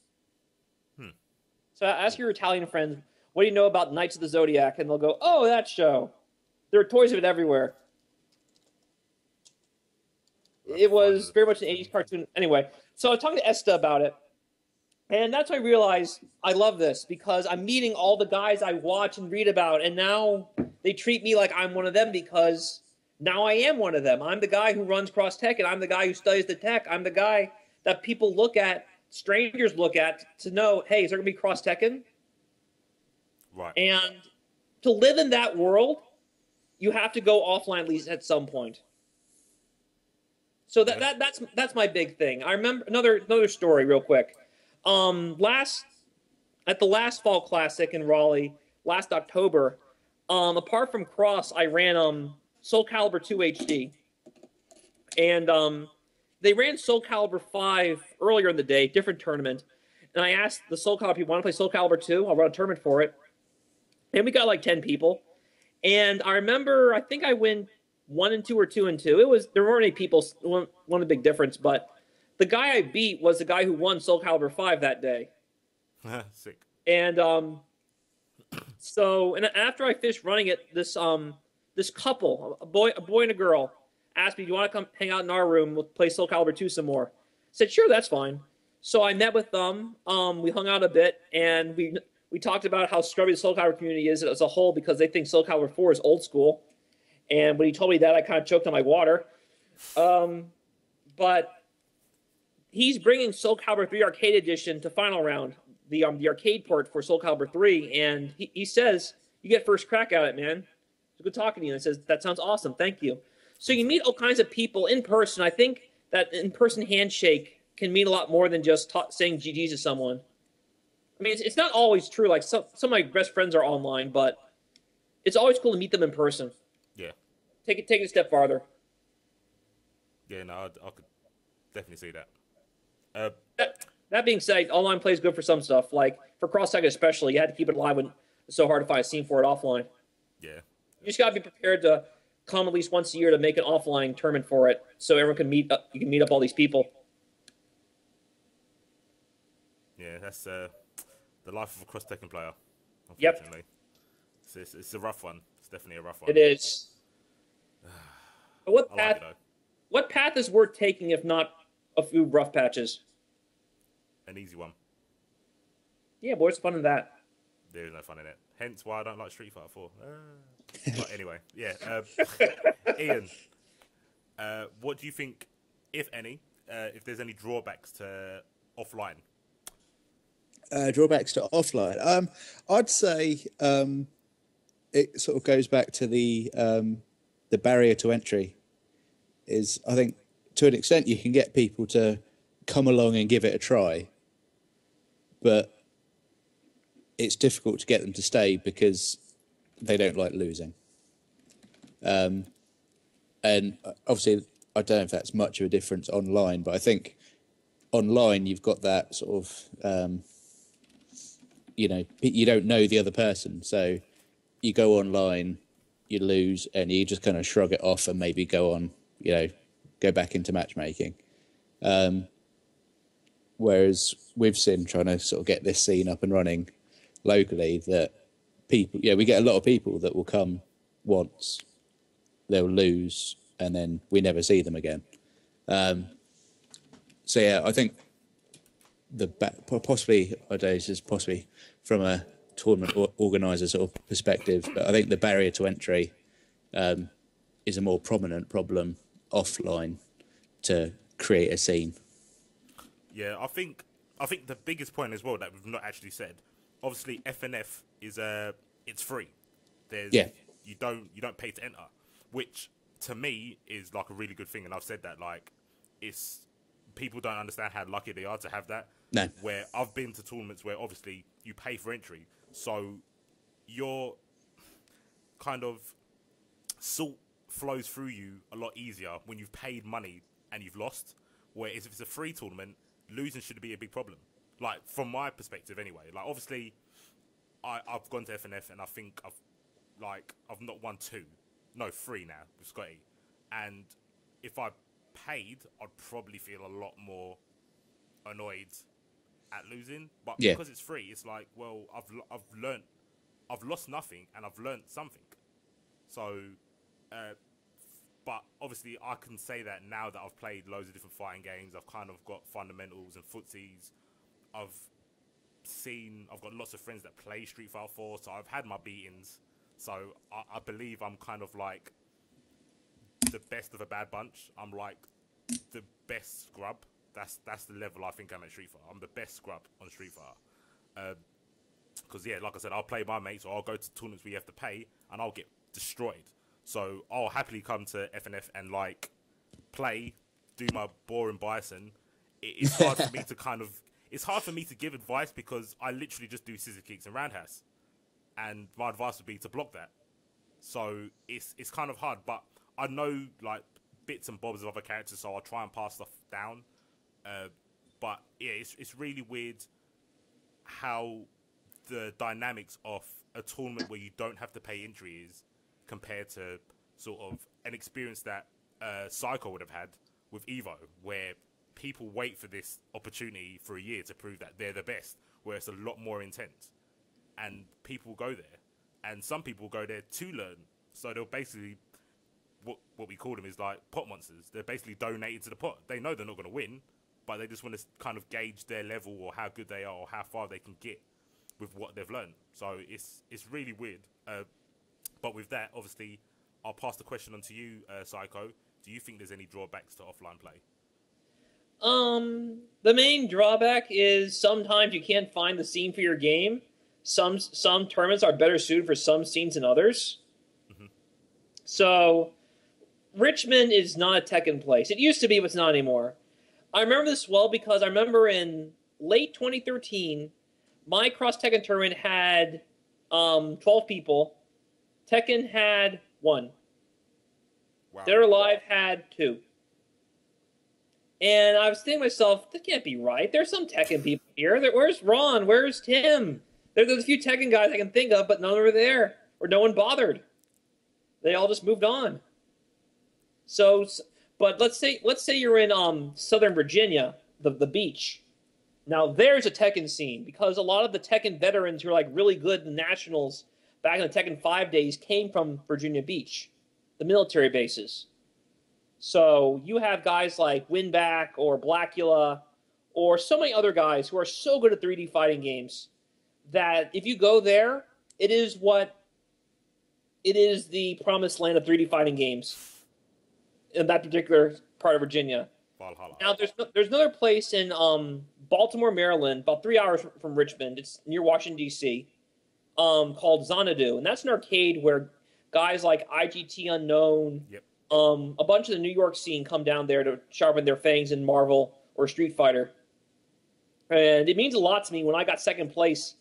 So ask your Italian friends, what do you know about Knights of the Zodiac? And they'll go, "Oh, that show." There are toys of it everywhere. It was very much an 80s cartoon. Anyway, so I was talking to Esta about it. And that's when I realized I love this because I'm meeting all the guys I watch and read about. And now they treat me like I'm one of them because now I am one of them. I'm the guy who runs Cross Tekken. I'm the guy who studies the tech. I'm the guy that people look at, strangers look at to know, hey, is there going to be Cross Tekken? Right. And to live in that world, you have to go offline at least at some point. So that's my big thing. I remember another story real quick. At the last Fall Classic in Raleigh last October, apart from Cross, I ran Soul Calibur 2 HD, and they ran Soul Calibur 5 earlier in the day, different tournament, and I asked the Soul Calibur people, "Want to play Soul Calibur 2? I'll run a tournament for it." And we got like 10 people, and I remember I think I win 1 and 2 or 2 and 2. There weren't any people. One big difference, but the guy I beat was the guy who won Soul Calibur 5 that day. Sick. And so after I finished running it, this couple, a boy and a girl, asked me, "Do you want to come hang out in our room? We'll play Soul Calibur 2 some more." I said, "Sure, that's fine." So I met with them. We hung out a bit, and we talked about how scrubby the Soul Calibur community is as a whole because they think Soul Calibur 4 is old school. And when he told me that, I kind of choked on my water. But he's bringing Soul Calibur 3 Arcade Edition to Final Round, the arcade port for Soul Calibur 3, and he says, you get first crack at it, man. It's good talking to you. And I says, that sounds awesome. Thank you. So you meet all kinds of people in person. I think that in-person handshake can mean a lot more than just saying GG's to someone. I mean, it's not always true. Like, some of my best friends are online, but it's always cool to meet them in person. Yeah. Take it a step farther. Yeah, no, I could definitely see that. That being said, online play is good for some stuff. Like, for cross-tag especially, you had to keep it alive when it's so hard to find a scene for it offline. Yeah. You just gotta be prepared to come at least once a year to make an offline tournament for it, so everyone can meet up. You can meet up all these people. Yeah, that's the life of a cross-Tekken player. Yep. Unfortunately, it's a rough one. It's definitely a rough one. It is. But what path is worth taking if not a few rough patches? An easy one. Yeah, but what's fun in that? There is no fun in it. Hence why I don't like Street Fighter 4. But anyway, yeah. Ian, what do you think, if any, if there's any drawbacks to offline? Drawbacks to offline. I'd say it sort of goes back to the barrier to entry. Is, I think, to an extent you can get people to come along and give it a try, but it's difficult to get them to stay because they don't like losing. And obviously, I don't know if that's much of a difference online, but I think online you've got that sort of, you don't know the other person. So you go online, you lose, and you just kind of shrug it off and maybe go on, go back into matchmaking. Whereas with Sim trying to sort of get this scene up and running locally, that people, we get a lot of people that will come once, they'll lose, and then we never see them again. So yeah, I think possibly from a tournament organizer sort of perspective, but I think the barrier to entry is a more prominent problem offline to create a scene. Yeah, I think the biggest point as well that we've not actually said, obviously FNF is it's free. You don't pay to enter, which to me is like a really good thing, and I've said that, like, it's, people don't understand how lucky they are to have that. No. Where I've been to tournaments where obviously you pay for entry, so your kind of salt flows through you a lot easier when you've paid money and you've lost. Whereas if it's a free tournament, losing shouldn't be a big problem. Like, from my perspective anyway. Like, obviously, I've gone to FNF and I think I've not won 3 now with Scotty. And if I paid, I'd probably feel a lot more annoyed at losing. But because it's free, it's like, well, I've lost nothing and I've learned something. So, but obviously I can say that now that I've played loads of different fighting games. I've kind of got fundamentals and footsies. I've got lots of friends that play Street Fighter 4, so I've had my beatings. So I believe I'm kind of like the best of a bad bunch. I'm like the best scrub. That's the level I think I'm at Street Fighter. I'm the best scrub on Street Fighter. Because, like I said, I'll play my mates, or I'll go to tournaments where you have to pay, and I'll get destroyed. So I'll happily come to FNF and, like, play, do my boring bison. It's hard for me to it's hard for me to give advice because I literally just do scissor kicks and roundhouse. And my advice would be to block that. So it's kind of hard, but I know, like, bits and bobs of other characters, so I'll try and pass stuff down. But yeah, it's really weird how the dynamics of a tournament where you don't have to pay entry is compared to sort of an experience that Psycho would have had with Evo, where people wait for this opportunity for a year to prove that they're the best, where it's a lot more intense. And people go there, and some people go there to learn. So they'll basically, what we call them is like pot monsters. They're basically donated to the pot. They know they're not going to win, but they just want to kind of gauge their level or how good they are or how far they can get with what they've learned. So it's really weird. But with that, obviously, I'll pass the question on to you, Psycho. Do you think there's any drawbacks to offline play? The main drawback is sometimes you can't find the scene for your game. Some tournaments are better suited for some scenes than others. Mm-hmm. So Richmond is not a Tekken place. It used to be, but it's not anymore. I remember this well because I remember in late 2013, my Cross Tekken tournament had 12 people. Tekken had 1. Wow. Dead or Alive had 2. And I was thinking to myself, that can't be right. There's some Tekken people here. Where's Ron? Where's Tim? There's a few Tekken guys I can think of, but none were there. Or no one bothered. They all just moved on. So, but let's say you're in Southern Virginia, the beach. Now there's a Tekken scene because a lot of the Tekken veterans who are like really good in nationals back in the Tekken 5 days came from Virginia Beach, the military bases. So you have guys like Winback or Blackula or so many other guys who are so good at 3D fighting games that if you go there, it is the promised land of 3D fighting games in that particular part of Virginia. Valhalla. Now, there's another place in Baltimore, Maryland, about 3 hours from Richmond. It's near Washington, D.C., called Xanadu. And that's an arcade where guys like IGT Unknown, yep. A bunch of the New York scene come down there to sharpen their fangs in Marvel or Street Fighter. And it means a lot to me when I got second place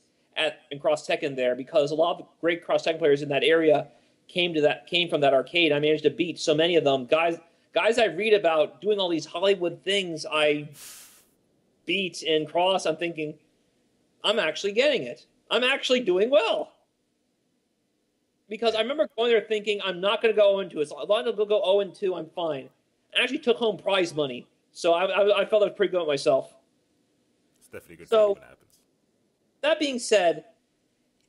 in Cross Tekken there because a lot of the great Cross Tekken players in that area came from that arcade. I managed to beat so many of them. Guys I read about doing all these Hollywood things I beat in Cross, I'm thinking, I'm actually getting it. I'm actually doing well. Because I remember going there thinking, I'm not going to go 0-2. As long as I go 0-2, I'm fine. I actually took home prize money. So I felt I was pretty good at myself. It's definitely good so, when it happens. That being said,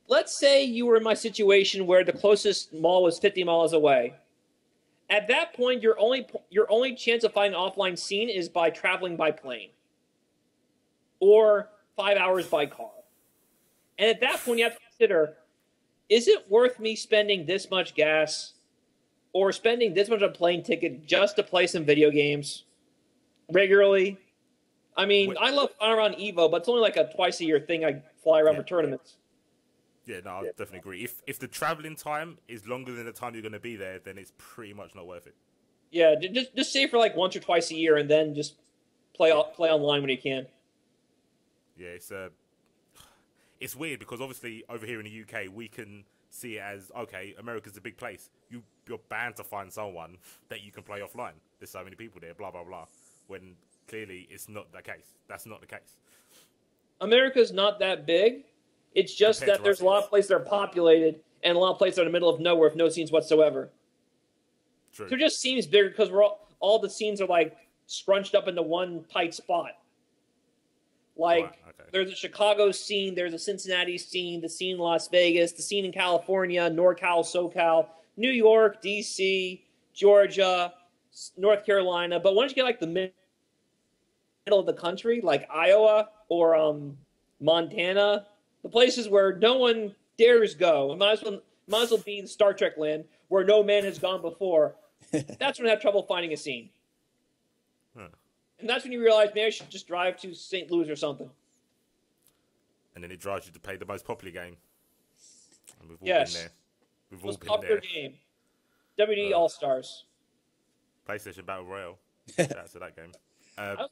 let's say you were in my situation where the closest mall was 50 miles away. At that point, your only chance of finding an offline scene is by traveling by plane. Or 5 hours by car. And at that point, you have to consider, is it worth me spending this much gas or spending this much on a plane ticket just to play some video games regularly? I mean, I love flying around Evo, but it's only like a twice-a-year thing I fly around for tournaments. Yeah, no, I definitely agree. If the traveling time is longer than the time you're going to be there, then it's pretty much not worth it. Yeah, just save for like once or twice a year and then just play online when you can. Yeah, it's weird because obviously over here in the UK we can see it as, okay, America's a big place. You're bound to find someone that you can play offline. There's so many people there, blah, blah, blah. When clearly it's not the case. That's not the case. America's not that big. It's just that there's a lot of places that are populated and a lot of places that are in the middle of nowhere with no scenes whatsoever. True. So it just seems bigger because all the scenes are like scrunched up into one tight spot. Like, right, okay. There's a Chicago scene, there's a Cincinnati scene, the scene in Las Vegas, the scene in California, NorCal, SoCal, New York, D.C., Georgia, North Carolina. But once you get like the middle of the country, like Iowa or Montana, the places where no one dares go, it might as well be in Star Trek land where no man has gone before. That's when I have trouble finding a scene. Huh. And that's when you realize maybe I should just drive to St. Louis or something. And then it drives you to play the most popular game. And we've all yes. been there. We've all most been popular there. game. WD All-Stars. PlayStation Battle Royale. Shout out to that game. I was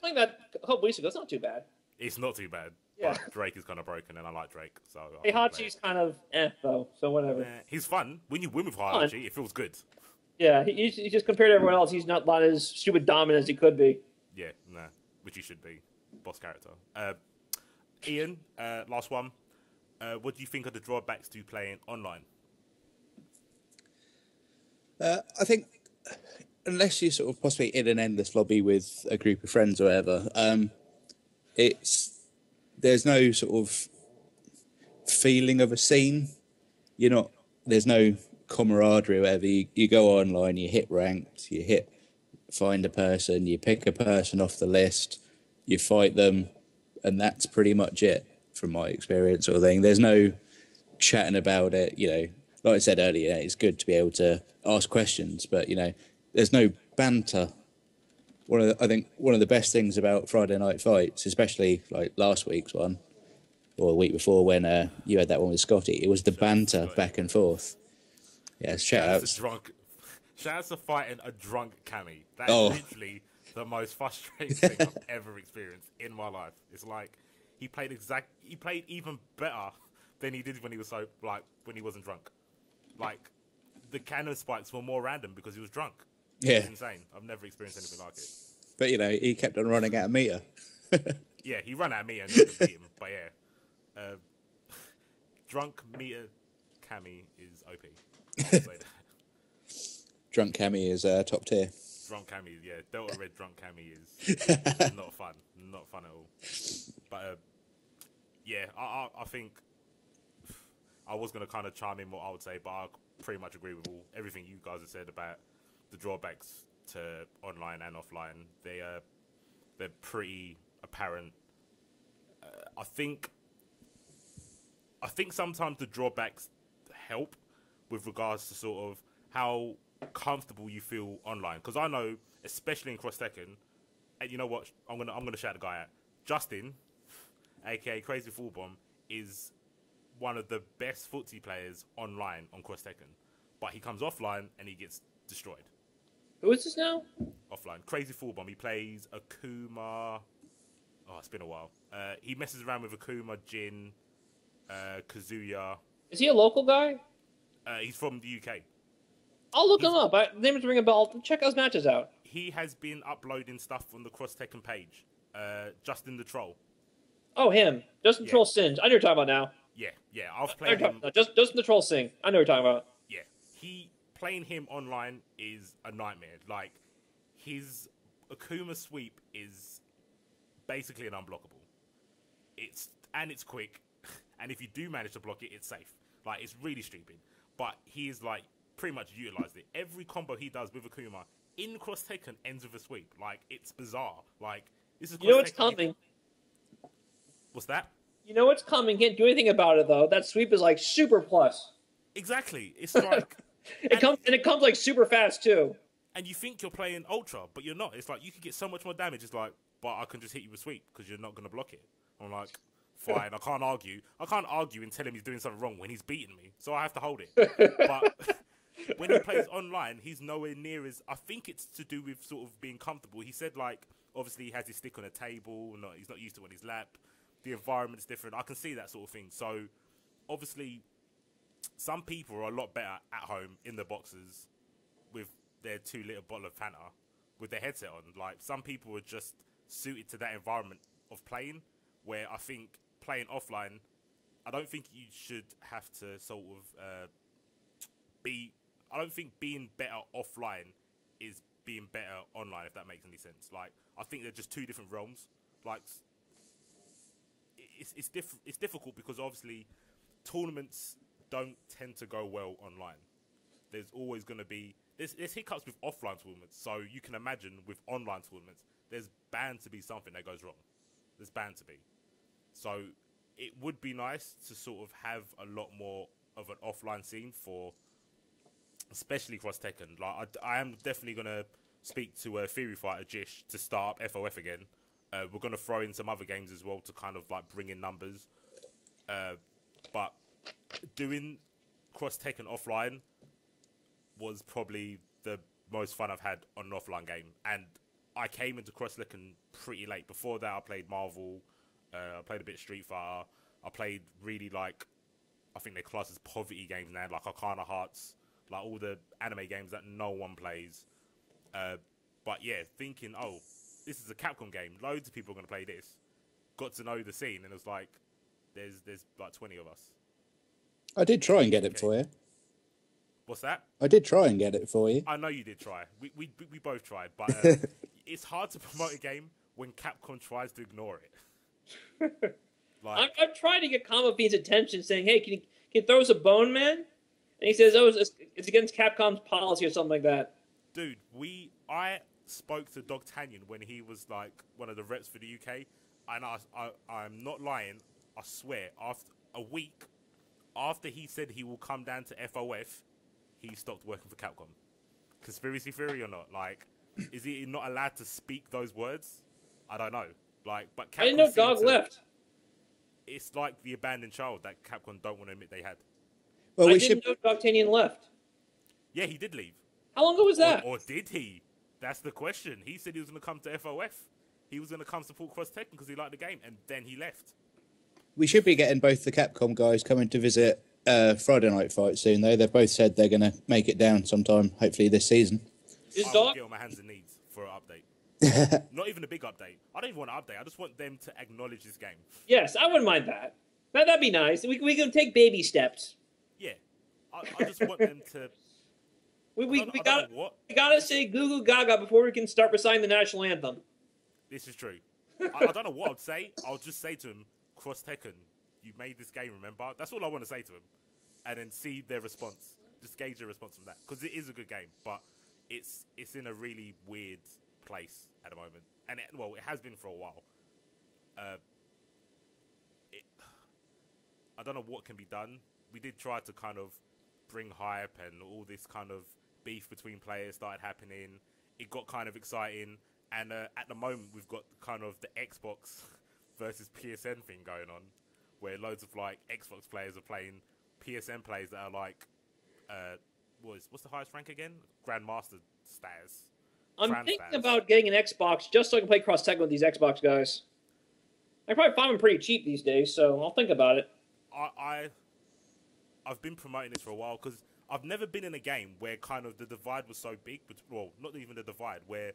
playing that a couple weeks ago. It's not too bad. It's not too bad. Yeah. But Drake is kind of broken, and I like Drake. So Heihachi's kind of though, so whatever. He's fun. When you win with Heihachi, it feels good. Yeah, he's just compared to everyone else, he's not as stupid dominant as he could be. Yeah, nah, which he should be. Boss character. Ian, last one. What do you think are the drawbacks to playing online? I think unless you're sort of possibly in an endless lobby with a group of friends or whatever, there's no sort of feeling of a scene. There's no camaraderie or whatever. You go online, you hit ranked, find a person, you pick a person off the list, you fight them, and that's pretty much it from my experience sort of thing. There's no chatting about it, you know. Like I said earlier, it's good to be able to ask questions, but, you know, there's no banter. I think one of the best things about Friday Night Fights, especially like last week's one, or the week before when you had that one with Scotty, it was the banter back and forth. Yeah, shout outs. Shout outs to fighting a drunk Cammy. That is literally the most frustrating thing I've ever experienced in my life. It's like he played even better than he did when he was when he wasn't drunk. Like the cannon spikes were more random because he was drunk. Yeah, it's insane. I've never experienced anything like it. But you know, he kept on running out of meter. Yeah, he ran out of meter and just beat him. But yeah, drunk meter Cammy is OP. I'll say that. Drunk Cammy is top tier. Drunk Cammy, yeah. Delta Red drunk Cammy is not fun. Not fun at all. But, yeah, I think I was going to kind of chime in what I would say, but I pretty much agree with everything you guys have said about the drawbacks to online and offline. They're pretty apparent. I think sometimes the drawbacks help with regards to sort of how comfortable you feel online, because I know, especially in Cross Tekken, and you know what, I'm gonna shout the guy out. Justin, aka Crazy Full Bomb, is one of the best footsie players online on Cross Tekken, but he comes offline and he gets destroyed. Who is this now? Offline, Crazy Full Bomb. He plays Akuma. Oh, it's been a while. He messes around with Akuma, Jin, Kazuya. Is he a local guy? He's from the UK. I'll look him up. The name is ringing a bell. Check those matches out. He has been uploading stuff on the Cross Tekken page. Justin the Troll. Oh, him. Justin the Troll Singe. I know what you're talking about now. Yeah. I've played him. Justin the Troll Sing. I know what you're talking about. Yeah. Playing him online is a nightmare. Like, his Akuma sweep is basically an unblockable. It's quick, and if you do manage to block it, it's safe. Like, it's really stupid. But he is like pretty much utilized it. Every combo he does with Akuma in Cross Tekken ends with a sweep. Like, it's bizarre. Like, this is. You know what's coming. What's that? You know what's coming. Can't do anything about it though. That sweep is like super plus. Exactly. It's like it comes like super fast too. And you think you're playing Ultra, but you're not. It's like you can get so much more damage. It's like, but I can just hit you with sweep because you're not going to block it. I'm like, fine, I can't argue. I can't argue and tell him he's doing something wrong when he's beating me, so I have to hold it. But when he plays online, he's nowhere near as... I think it's to do with sort of being comfortable. He said, like, obviously he has his stick on a table, he's not used to it on his lap. The environment's different. I can see that sort of thing. So, obviously, some people are a lot better at home in the boxes with their 2-liter bottle of Fanta with their headset on. Like, some people are just suited to that environment of playing, where I think playing offline, I don't think you should have to sort of I don't think being better offline is being better online, if that makes any sense. Like, I think they're just two different realms. Like, it's difficult because obviously tournaments don't tend to go well online. There's always going to be there's hiccups with offline tournaments. So you can imagine with online tournaments, there's bound to be something that goes wrong. There's bound to be. So it would be nice to sort of have a lot more of an offline scene for, especially Cross Tekken. Like, I am definitely going to speak to Theory Fighter Jish to start up FOF again. We're going to throw in some other games as well to kind of like bring in numbers. But doing Cross Tekken offline was probably the most fun I've had on an offline game. And I came into Cross Tekken pretty late. Before that, I played Marvel. I played a bit of Street Fighter. I played really, like, I think they're classed as poverty games now, like Arcana Hearts, like all the anime games that no one plays. But yeah, thinking, oh, this is a Capcom game. Loads of people are going to play this. Got to know the scene, and it was like, there's like 20 of us. I did try and get it for you. What's that? I did try and get it for you. I know you did try. We both tried, but it's hard to promote a game when Capcom tries to ignore it. Like, I'm trying to get Kama Fiend's attention, saying, "Hey, can you throw us a bone, man?" And he says, "Oh, it's against Capcom's policy or something like that." Dude, I spoke to Dogtanian when he was like one of the reps for the UK, and I'm not lying. I swear, after a week after he said he will come down to FOF, he stopped working for Capcom. Conspiracy theory or not? Like, is he not allowed to speak those words? I don't know. Like, but Capcom I didn't know Dog left. It's like the abandoned child that Capcom don't want to admit they had. Well, I didn't know Dogtanian left. Yeah, he did leave. How long ago was that? Or did he? That's the question. He said he was going to come to FOF. He was going to come support Cross Tekken because he liked the game, and then he left. We should be getting both the Capcom guys coming to visit Friday Night Fight soon, though. They've both said they're going to make it down sometime, hopefully this season. I will get on my hands and knees for an update. Not even a big update. I don't even want an update. I just want them to acknowledge this game. Yes, I wouldn't mind that. That'd be nice. We can take baby steps. Yeah. I just want them to... We gotta say goo goo gaga before we can start reciting the national anthem. This is true. I don't know what I'd say. I'll just say to him, Cross Tekken, you made this game, remember? That's all I want to say to him. And then see their response. Just gauge their response from that. Because it is a good game, but it's in a really weird place at the moment. And it has been for a while. I don't know what can be done. We did try to kind of bring hype, and all this kind of beef between players started happening. It got kind of exciting. And at the moment, we've got kind of the Xbox versus PSN thing going on, where loads of like Xbox players are playing PSN players that are like, what's the highest rank again? Grandmaster status. I'm thinking about getting an Xbox just so I can play Cross Tekken with these Xbox guys. I probably find them pretty cheap these days, so I'll think about it. I've been promoting this for a while because I've never been in a game where kind of the divide was so big, but well, not even the divide, where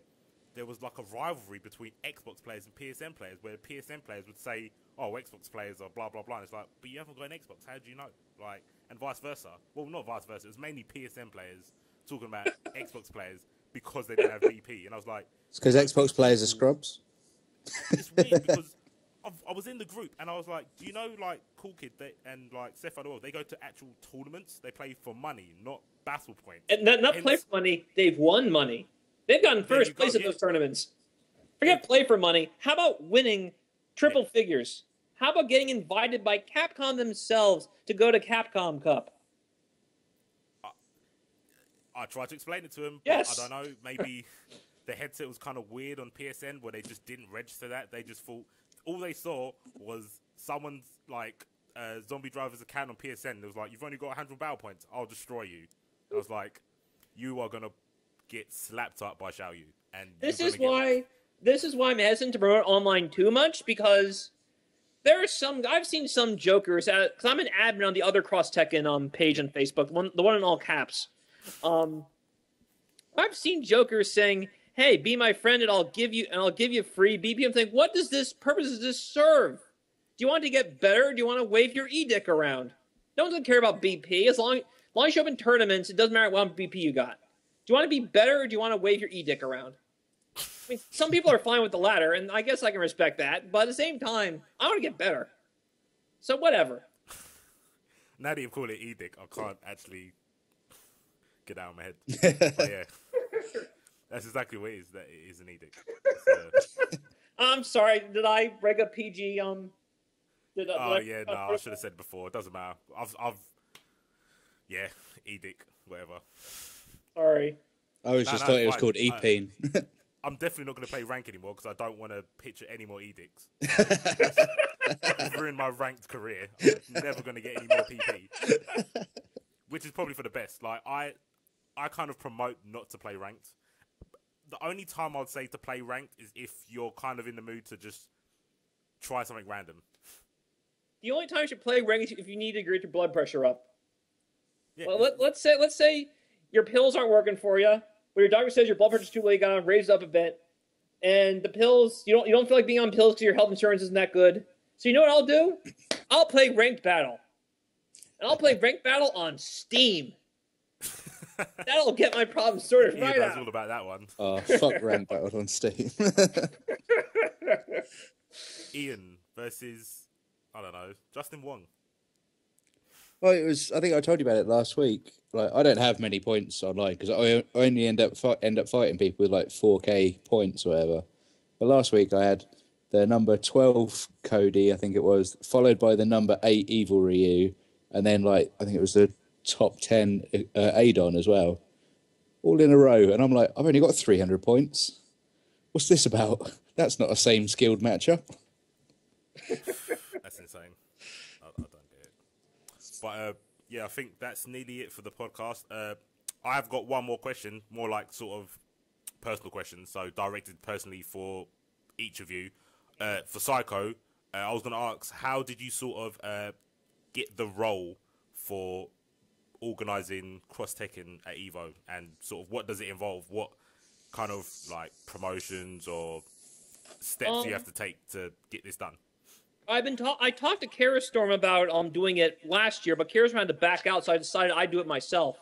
there was like a rivalry between Xbox players and PSN players, where PSN players would say, oh, Xbox players are blah, blah, blah. And it's like, but you haven't got an Xbox. How do you know? Like, and vice versa. Well, not vice versa. It was mainly PSN players talking about Xbox players because they didn't have VP. And I was like... It's because Xbox players are scrubs. It's weird because I was in the group and I was like, do you know, like, Cool Kid and, like, Seth Adore, they go to actual tournaments. They play for money, not battle points. And not play for money. They've won money. They've gotten first place in those tournaments. Forget play for money. How about winning triple figures? How about getting invited by Capcom themselves to go to Capcom Cup? I tried to explain it to him. Yes. But I don't know. Maybe the headset was kind of weird on PSN where they just didn't register that. They just thought all they saw was someone's like Zombie Driver's account on PSN. It was like, you've only got 100 battle points. I'll destroy you. I was like, you are gonna get slapped up by Xiao Yu. And this is why I'm hesitant to promote online too much, because there are I've seen some jokers, because I'm an admin on the other Cross Tekken page on Facebook, the one in all caps. I've seen jokers saying, "Hey, be my friend, and I'll give you free BP." I'm thinking, what purpose does this serve? Do you want to get better? Or do you want to wave your e-dick around? No one doesn't care about BP. As long as you show up in tournaments, it doesn't matter what BP you got. Do you want to be better, or do you want to wave your e-dick around? I mean, some people are fine with the latter, and I guess I can respect that. But at the same time, I want to get better. So whatever. Now that you call it e-dick, I can't actually get out of my head. But yeah, that's exactly what it is. That it is an e-dick. I'm sorry. Did I break up PG? I should have said it before. It doesn't matter. Yeah, e-dick, whatever. Sorry. I thought it was called E-Peen. I'm definitely not going to play rank anymore because I don't want to picture any more edicts. I've ruined my ranked career. I'm never going to get any more PP. Which is probably for the best. Like, I kind of promote not to play ranked. The only time I'd say to play ranked is if you're kind of in the mood to just try something random. The only time you should play ranked is if you need to get your blood pressure up. Yeah. Well, let's say your pills aren't working for you, but your doctor says your blood pressure's too low, you gotta raise it up a bit, and the pills, you don't feel like being on pills because your health insurance isn't that good. So you know what I'll do? I'll play ranked battle, and I'll play ranked battle on Steam. That'll get my problem sorted right out. All about that one. Oh, fuck ranked battle on Steam. Ian versus, I don't know, Justin Wong. Well, it was. I think I told you about it last week. Like, I don't have many points online because I only end up fighting people with like 4K points or whatever. But last week I had the number 12 Cody, I think it was, followed by the number 8 Evil Ryu, and then like I think it was the top 10 Adon as well, all in a row. And I'm like, I've only got 300 points. What's this about? That's not a same skilled matchup. That's insane. I don't get it. But yeah, I think that's nearly it for the podcast. I have got one more question, more like sort of personal question, so directed personally for each of you. For Psycho, I was going to ask, how did you sort of get the role for organising Cross Tekken at Evo, and sort of what does it involve? What kind of like promotions or steps do you have to take to get this done? I talked to Kara Storm about doing it last year, but Kara Storm had to back out, so I decided I'd do it myself.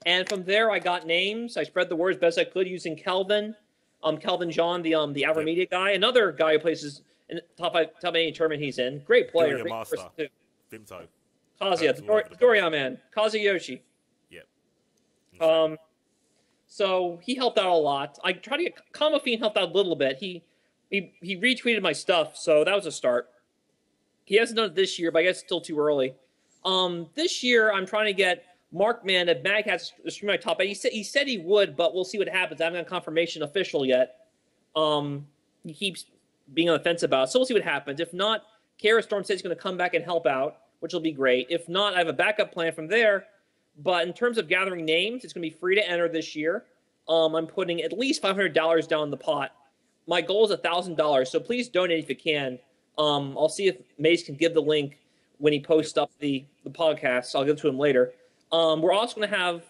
And from there, I got names. I spread the word as best I could using Kelvin, Kelvin John, the Avermedia guy, another guy who plays in top any tournament he's in. Great player, great master. person too. Vimto. Kazuya, Dorian man, Kazuyoshi. Yep. So he helped out a lot. I tried to get Kamafine helped out a little bit. He retweeted my stuff, so that was a start. He hasn't done it this year, but I guess it's still too early. This year I'm trying to get Markman at Magcats to stream my top 8. He said he would, but we'll see what happens. I haven't got confirmation official yet. He keeps being on the fence about it, so we'll see what happens. If not, Kara Storm says he's going to come back and help out, which will be great. If not, I have a backup plan from there. But in terms of gathering names, it's going to be free to enter this year. I'm putting at least $500 down the pot. My goal is $1,000, so please donate if you can. I'll see if Mace can give the link when he posts up the podcast. I'll give it to him later. We're also going to have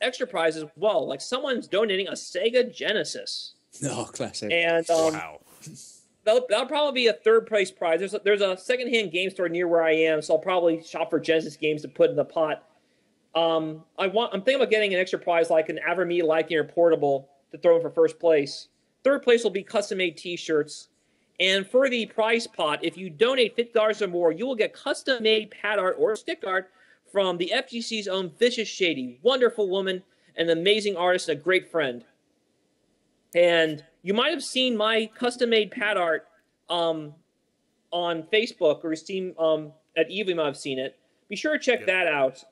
extra prizes as well. Like someone's donating a Sega Genesis. Oh, classic. And wow. That'll probably be a third place prize. There's a secondhand game store near where I am, so I'll probably shop for Genesis games to put in the pot. I'm thinking about getting an extra prize like an Avermedia Liking or Portable to throw in for first place. Third place will be custom-made T-shirts. And for the prize pot, if you donate $50 or more, you will get custom-made pad art or stick art from the FGC's own Vicious Shady. Wonderful woman, an amazing artist, and a great friend. And you might have seen my custom-made pad art on Facebook or Steam at EVO. You might have seen it. Be sure to check that out.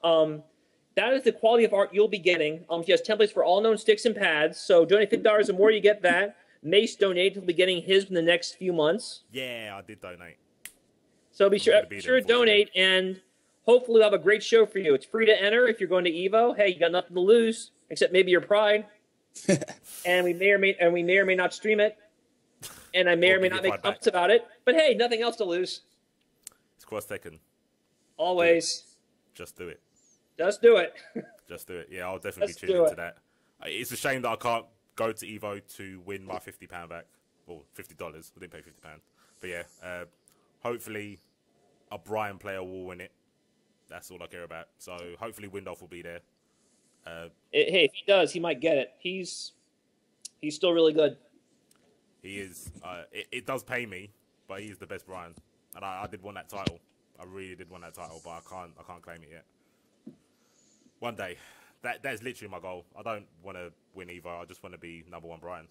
That is the quality of art you'll be getting. She has templates for all known sticks and pads. So donate $50 or more, you get that. Mace donated. He'll be getting his in the next few months. Yeah, I did donate. So be sure to donate, and hopefully we'll have a great show for you. It's free to enter if you're going to EVO. Hey, you got nothing to lose except maybe your pride. And we may or may not stream it. And I may or may not make comments about it. But hey, nothing else to lose. It's Cross Tekken. Always. Just do it. Just do it. Just do it. Yeah, I'll definitely be tuning into that. It's a shame that I can't go to Evo to win my £50 back. Well, $50. I didn't pay £50. But yeah, hopefully a Brian player will win it. That's all I care about. So hopefully Windolf will be there. Hey, if he does, he might get it. He's still really good. He is. It does pay me, but he is the best Brian. And I did want that title. I really did want that title, but I can't claim it yet. One day. That's literally my goal. I don't want to win Evo. I just want to be number 1 Brian.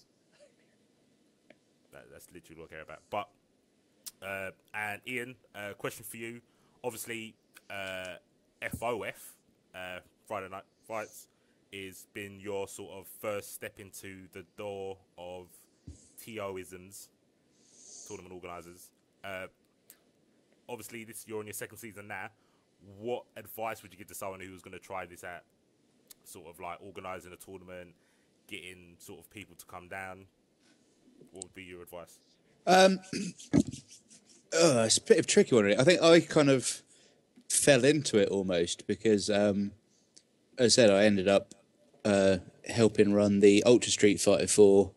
That's literally what I care about. But and Ian, question for you. Obviously, FOF, Friday Night Fights, has been your sort of first step into the door of TOisms, tournament organisers. Obviously, you're on your second season now. What advice would you give to someone who was going to try this out? Sort of like organising a tournament, getting sort of people to come down. What would be your advice? It's a bit of a tricky one, really. I think I kind of fell into it almost because, as I said, I ended up helping run the Ultra Street Fighter 4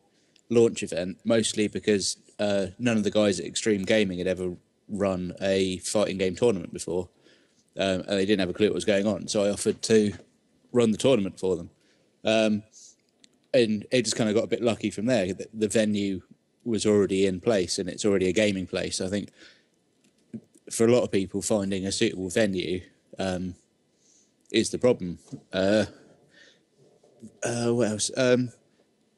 launch event, mostly because none of the guys at Extreme Gaming had ever run a fighting game tournament before, and they didn't have a clue what was going on. So I offered to run the tournament for them. And it just kind of got a bit lucky from there. The venue was already in place and it's already a gaming place. I think for a lot of people, finding a suitable venue is the problem. What else? I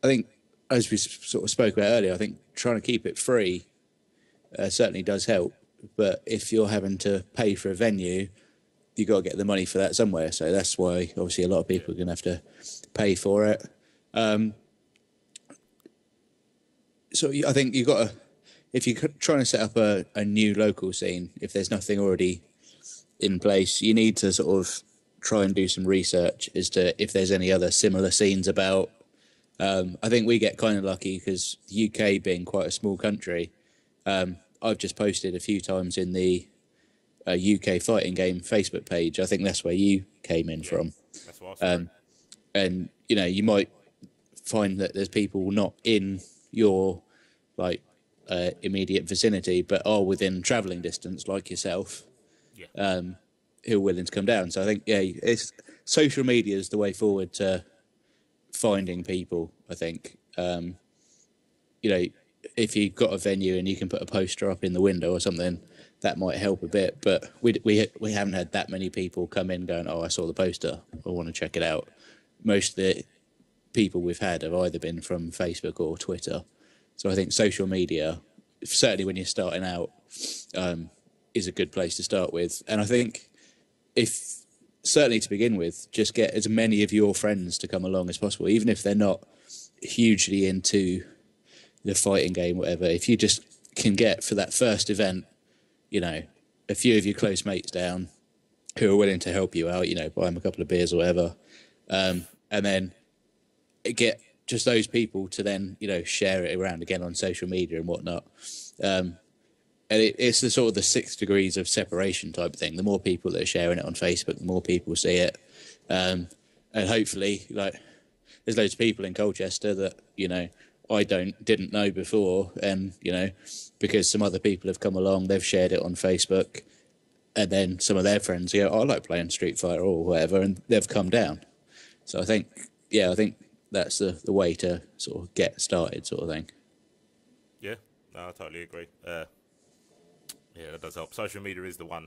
think, as we sort of spoke about earlier, I think trying to keep it free certainly does help. But if you're having to pay for a venue, you got to get the money for that somewhere. So that's why obviously a lot of people are going to have to pay for it. So I think you've got to, if you're trying to set up a new local scene, if there's nothing already in place, you need to sort of try and do some research as to if there's any other similar scenes about. I think we get kind of lucky because the UK being quite a small country, I've just posted a few times in the UK fighting game Facebook page. I think that's where you came in from. That's what I was and, you know, you might find that there's people not in your, like, immediate vicinity, but are within travelling distance, like yourself, who are willing to come down. So I think, social media is the way forward to finding people, I think. You know, if you've got a venue and you can put a poster up in the window or something, that might help a bit. But we haven't had that many people come in going, oh, I saw the poster, I want to check it out. Most of the people we've had have either been from Facebook or Twitter. So I think social media, certainly when you're starting out, is a good place to start with. And I think certainly to begin with, just get as many of your friends to come along as possible, even if they're not hugely into the fighting game, whatever. If you just can get for that first event, you know, a few of your close mates down who are willing to help you out, you know, buy them a couple of beers or whatever, and then get just those people to then, you know, share it around again on social media and whatnot. And it's the sort of the 6 degrees of separation type thing. The more people that are sharing it on Facebook, the more people see it. And hopefully, like, there's loads of people in Colchester that, you know, I didn't know before. And, you know, because some other people have come along, they've shared it on Facebook. And then some of their friends go, oh, I like playing Street Fighter or whatever. And they've come down. So I think that's the way to sort of get started, sort of thing. Yeah, no, I totally agree. Yeah, that does help. Social media is the one.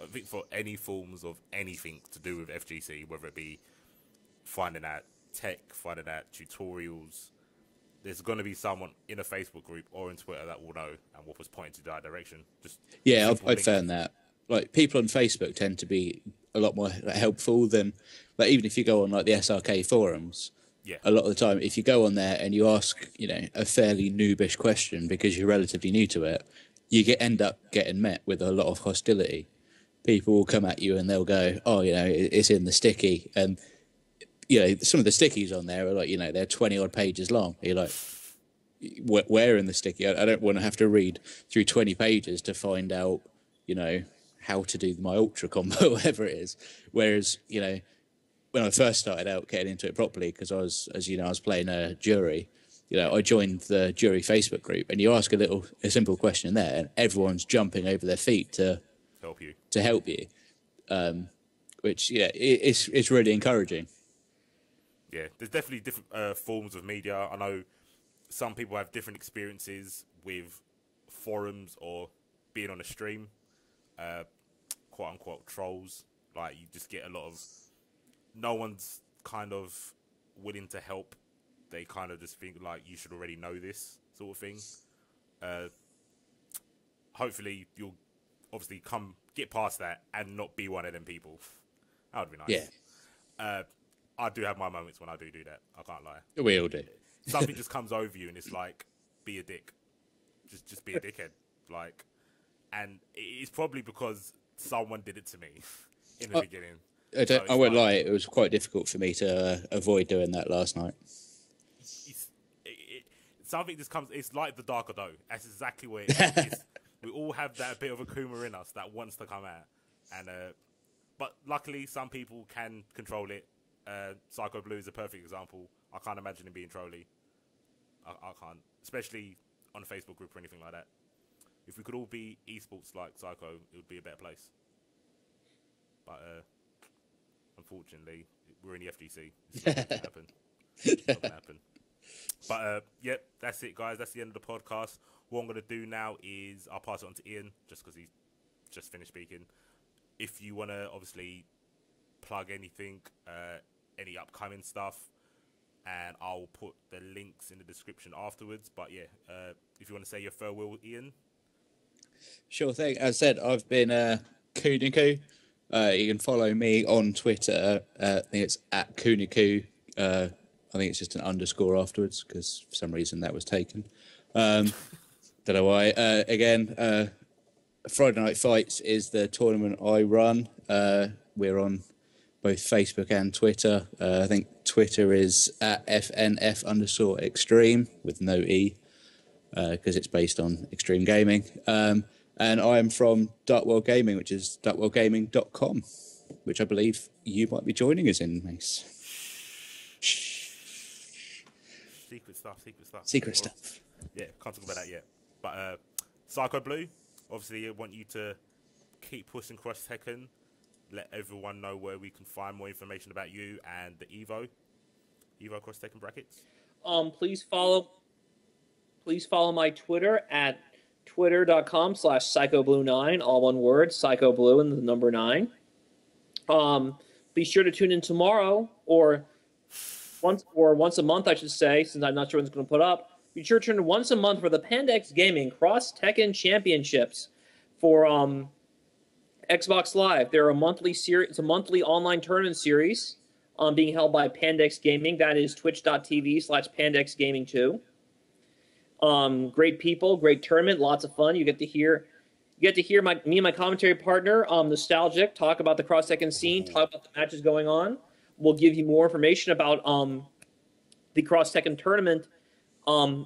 I think for any forms of anything to do with FGC, whether it be finding out tech, finding out tutorials, there's going to be someone in a Facebook group or in Twitter that will know and will just point in that direction. I've found that. Like, people on Facebook tend to be a lot more helpful than, like, even if you go on like the SRK forums. Yeah. A lot of the time, if you go on there and you ask, you know, a fairly noobish question because you're relatively new to it, you end up getting met with a lot of hostility. People will come at you and they'll go, oh, you know, it's in the sticky. And, you know, some of the stickies on there are like, you know, they're 20 odd pages long. You're like, where in the sticky? I don't want to have to read through 20 pages to find out, you know, how to do my ultra combo, whatever it is. Whereas, you know, when I first started out getting into it properly, because I was playing a jury, you know, I joined the jury Facebook group, and you ask a simple question there, and everyone's jumping over their feet to help you, which, yeah, it's really encouraging. Yeah, there's definitely different forms of media. I know some people have different experiences with forums or being on a stream, quote unquote trolls. Like, you just get a lot of, no one's kind of willing to help. They kind of just think like you should already know this sort of thing. Hopefully you'll obviously get past that and not be one of them people. That would be nice. Yeah. I do have my moments when I do that. I can't lie. We all do. Something just comes over you and it's like, be a dick. Just be a dickhead. Like, and it's probably because someone did it to me in the beginning. I won't lie, it was quite difficult for me to avoid doing that last night. Something just comes, it's like the Dark Odo. That's exactly what it is. We all have that bit of Akuma in us that wants to come out. And but luckily, some people can control it. PsychoBlue is a perfect example. I can't imagine him being trolly. I can't. Especially on a Facebook group or anything like that. If we could all be esports like Psycho, it would be a better place. But unfortunately, we're in the FGC. It's not going to happen. It's not going to happen. But, yep, that's it, guys. That's the end of the podcast. What I'm going to do now is I'll pass it on to Ian, just because he's just finished speaking. if you want to obviously plug anything, any upcoming stuff, and I'll put the links in the description afterwards. But yeah, if you want to say your farewell, Ian. Sure thing. As I said, I've been Kuniku. You can follow me on Twitter. I think it's at Kuniku. I think it's just an underscore afterwards because for some reason that was taken. Don't know why. Again, Friday Night Fights is the tournament I run. We're on both Facebook and Twitter. I think Twitter is at FNF_extreme with no E because it's based on extreme gaming. And I'm from Darkwell Gaming, which is darkwellgaming.com, which I believe you might be joining us in, Mace. Secret stuff. Secret stuff. Yeah, can't talk about that yet. But PsychoBlue, obviously I want you to keep pushing across Tekken. Let everyone know where we can find more information about you and the Evo across Tekken brackets. Please follow my Twitter at twitter.com/psychoblue9, all one word, psychoblue and the number 9. Be sure to tune in tomorrow or once a month, I should say, since I'm not sure when it's going to put up. Be sure to tune in once a month for the Pandex Gaming Cross Tekken Championships for Xbox Live. They're a monthly series. It's a monthly online tournament series being held by Pandex Gaming. That is twitch.tv/PandexGaming2. Great people, great tournament, lots of fun. You get to hear me and my commentary partner, Nostalgic, talk about the Cross Tekken scene, talk about the matches going on. We'll give you more information about the Cross Tekken tournament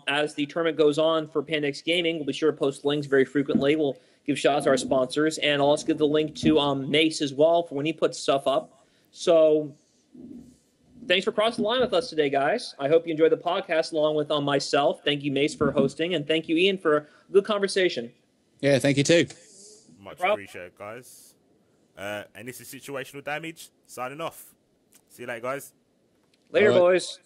as the tournament goes on for Pandex Gaming. We'll be sure to post links very frequently. We'll give shout outs to our sponsors, and I'll also give the link to Mace as well for when he puts stuff up. So thanks for crossing the line with us today, guys. I hope you enjoyed the podcast along with myself. Thank you, Mace, for hosting, and thank you, Ian, for a good conversation. Yeah, thank you too. Much appreciated, guys. And this is Situational Damage, signing off. See you later, guys. Later, boys.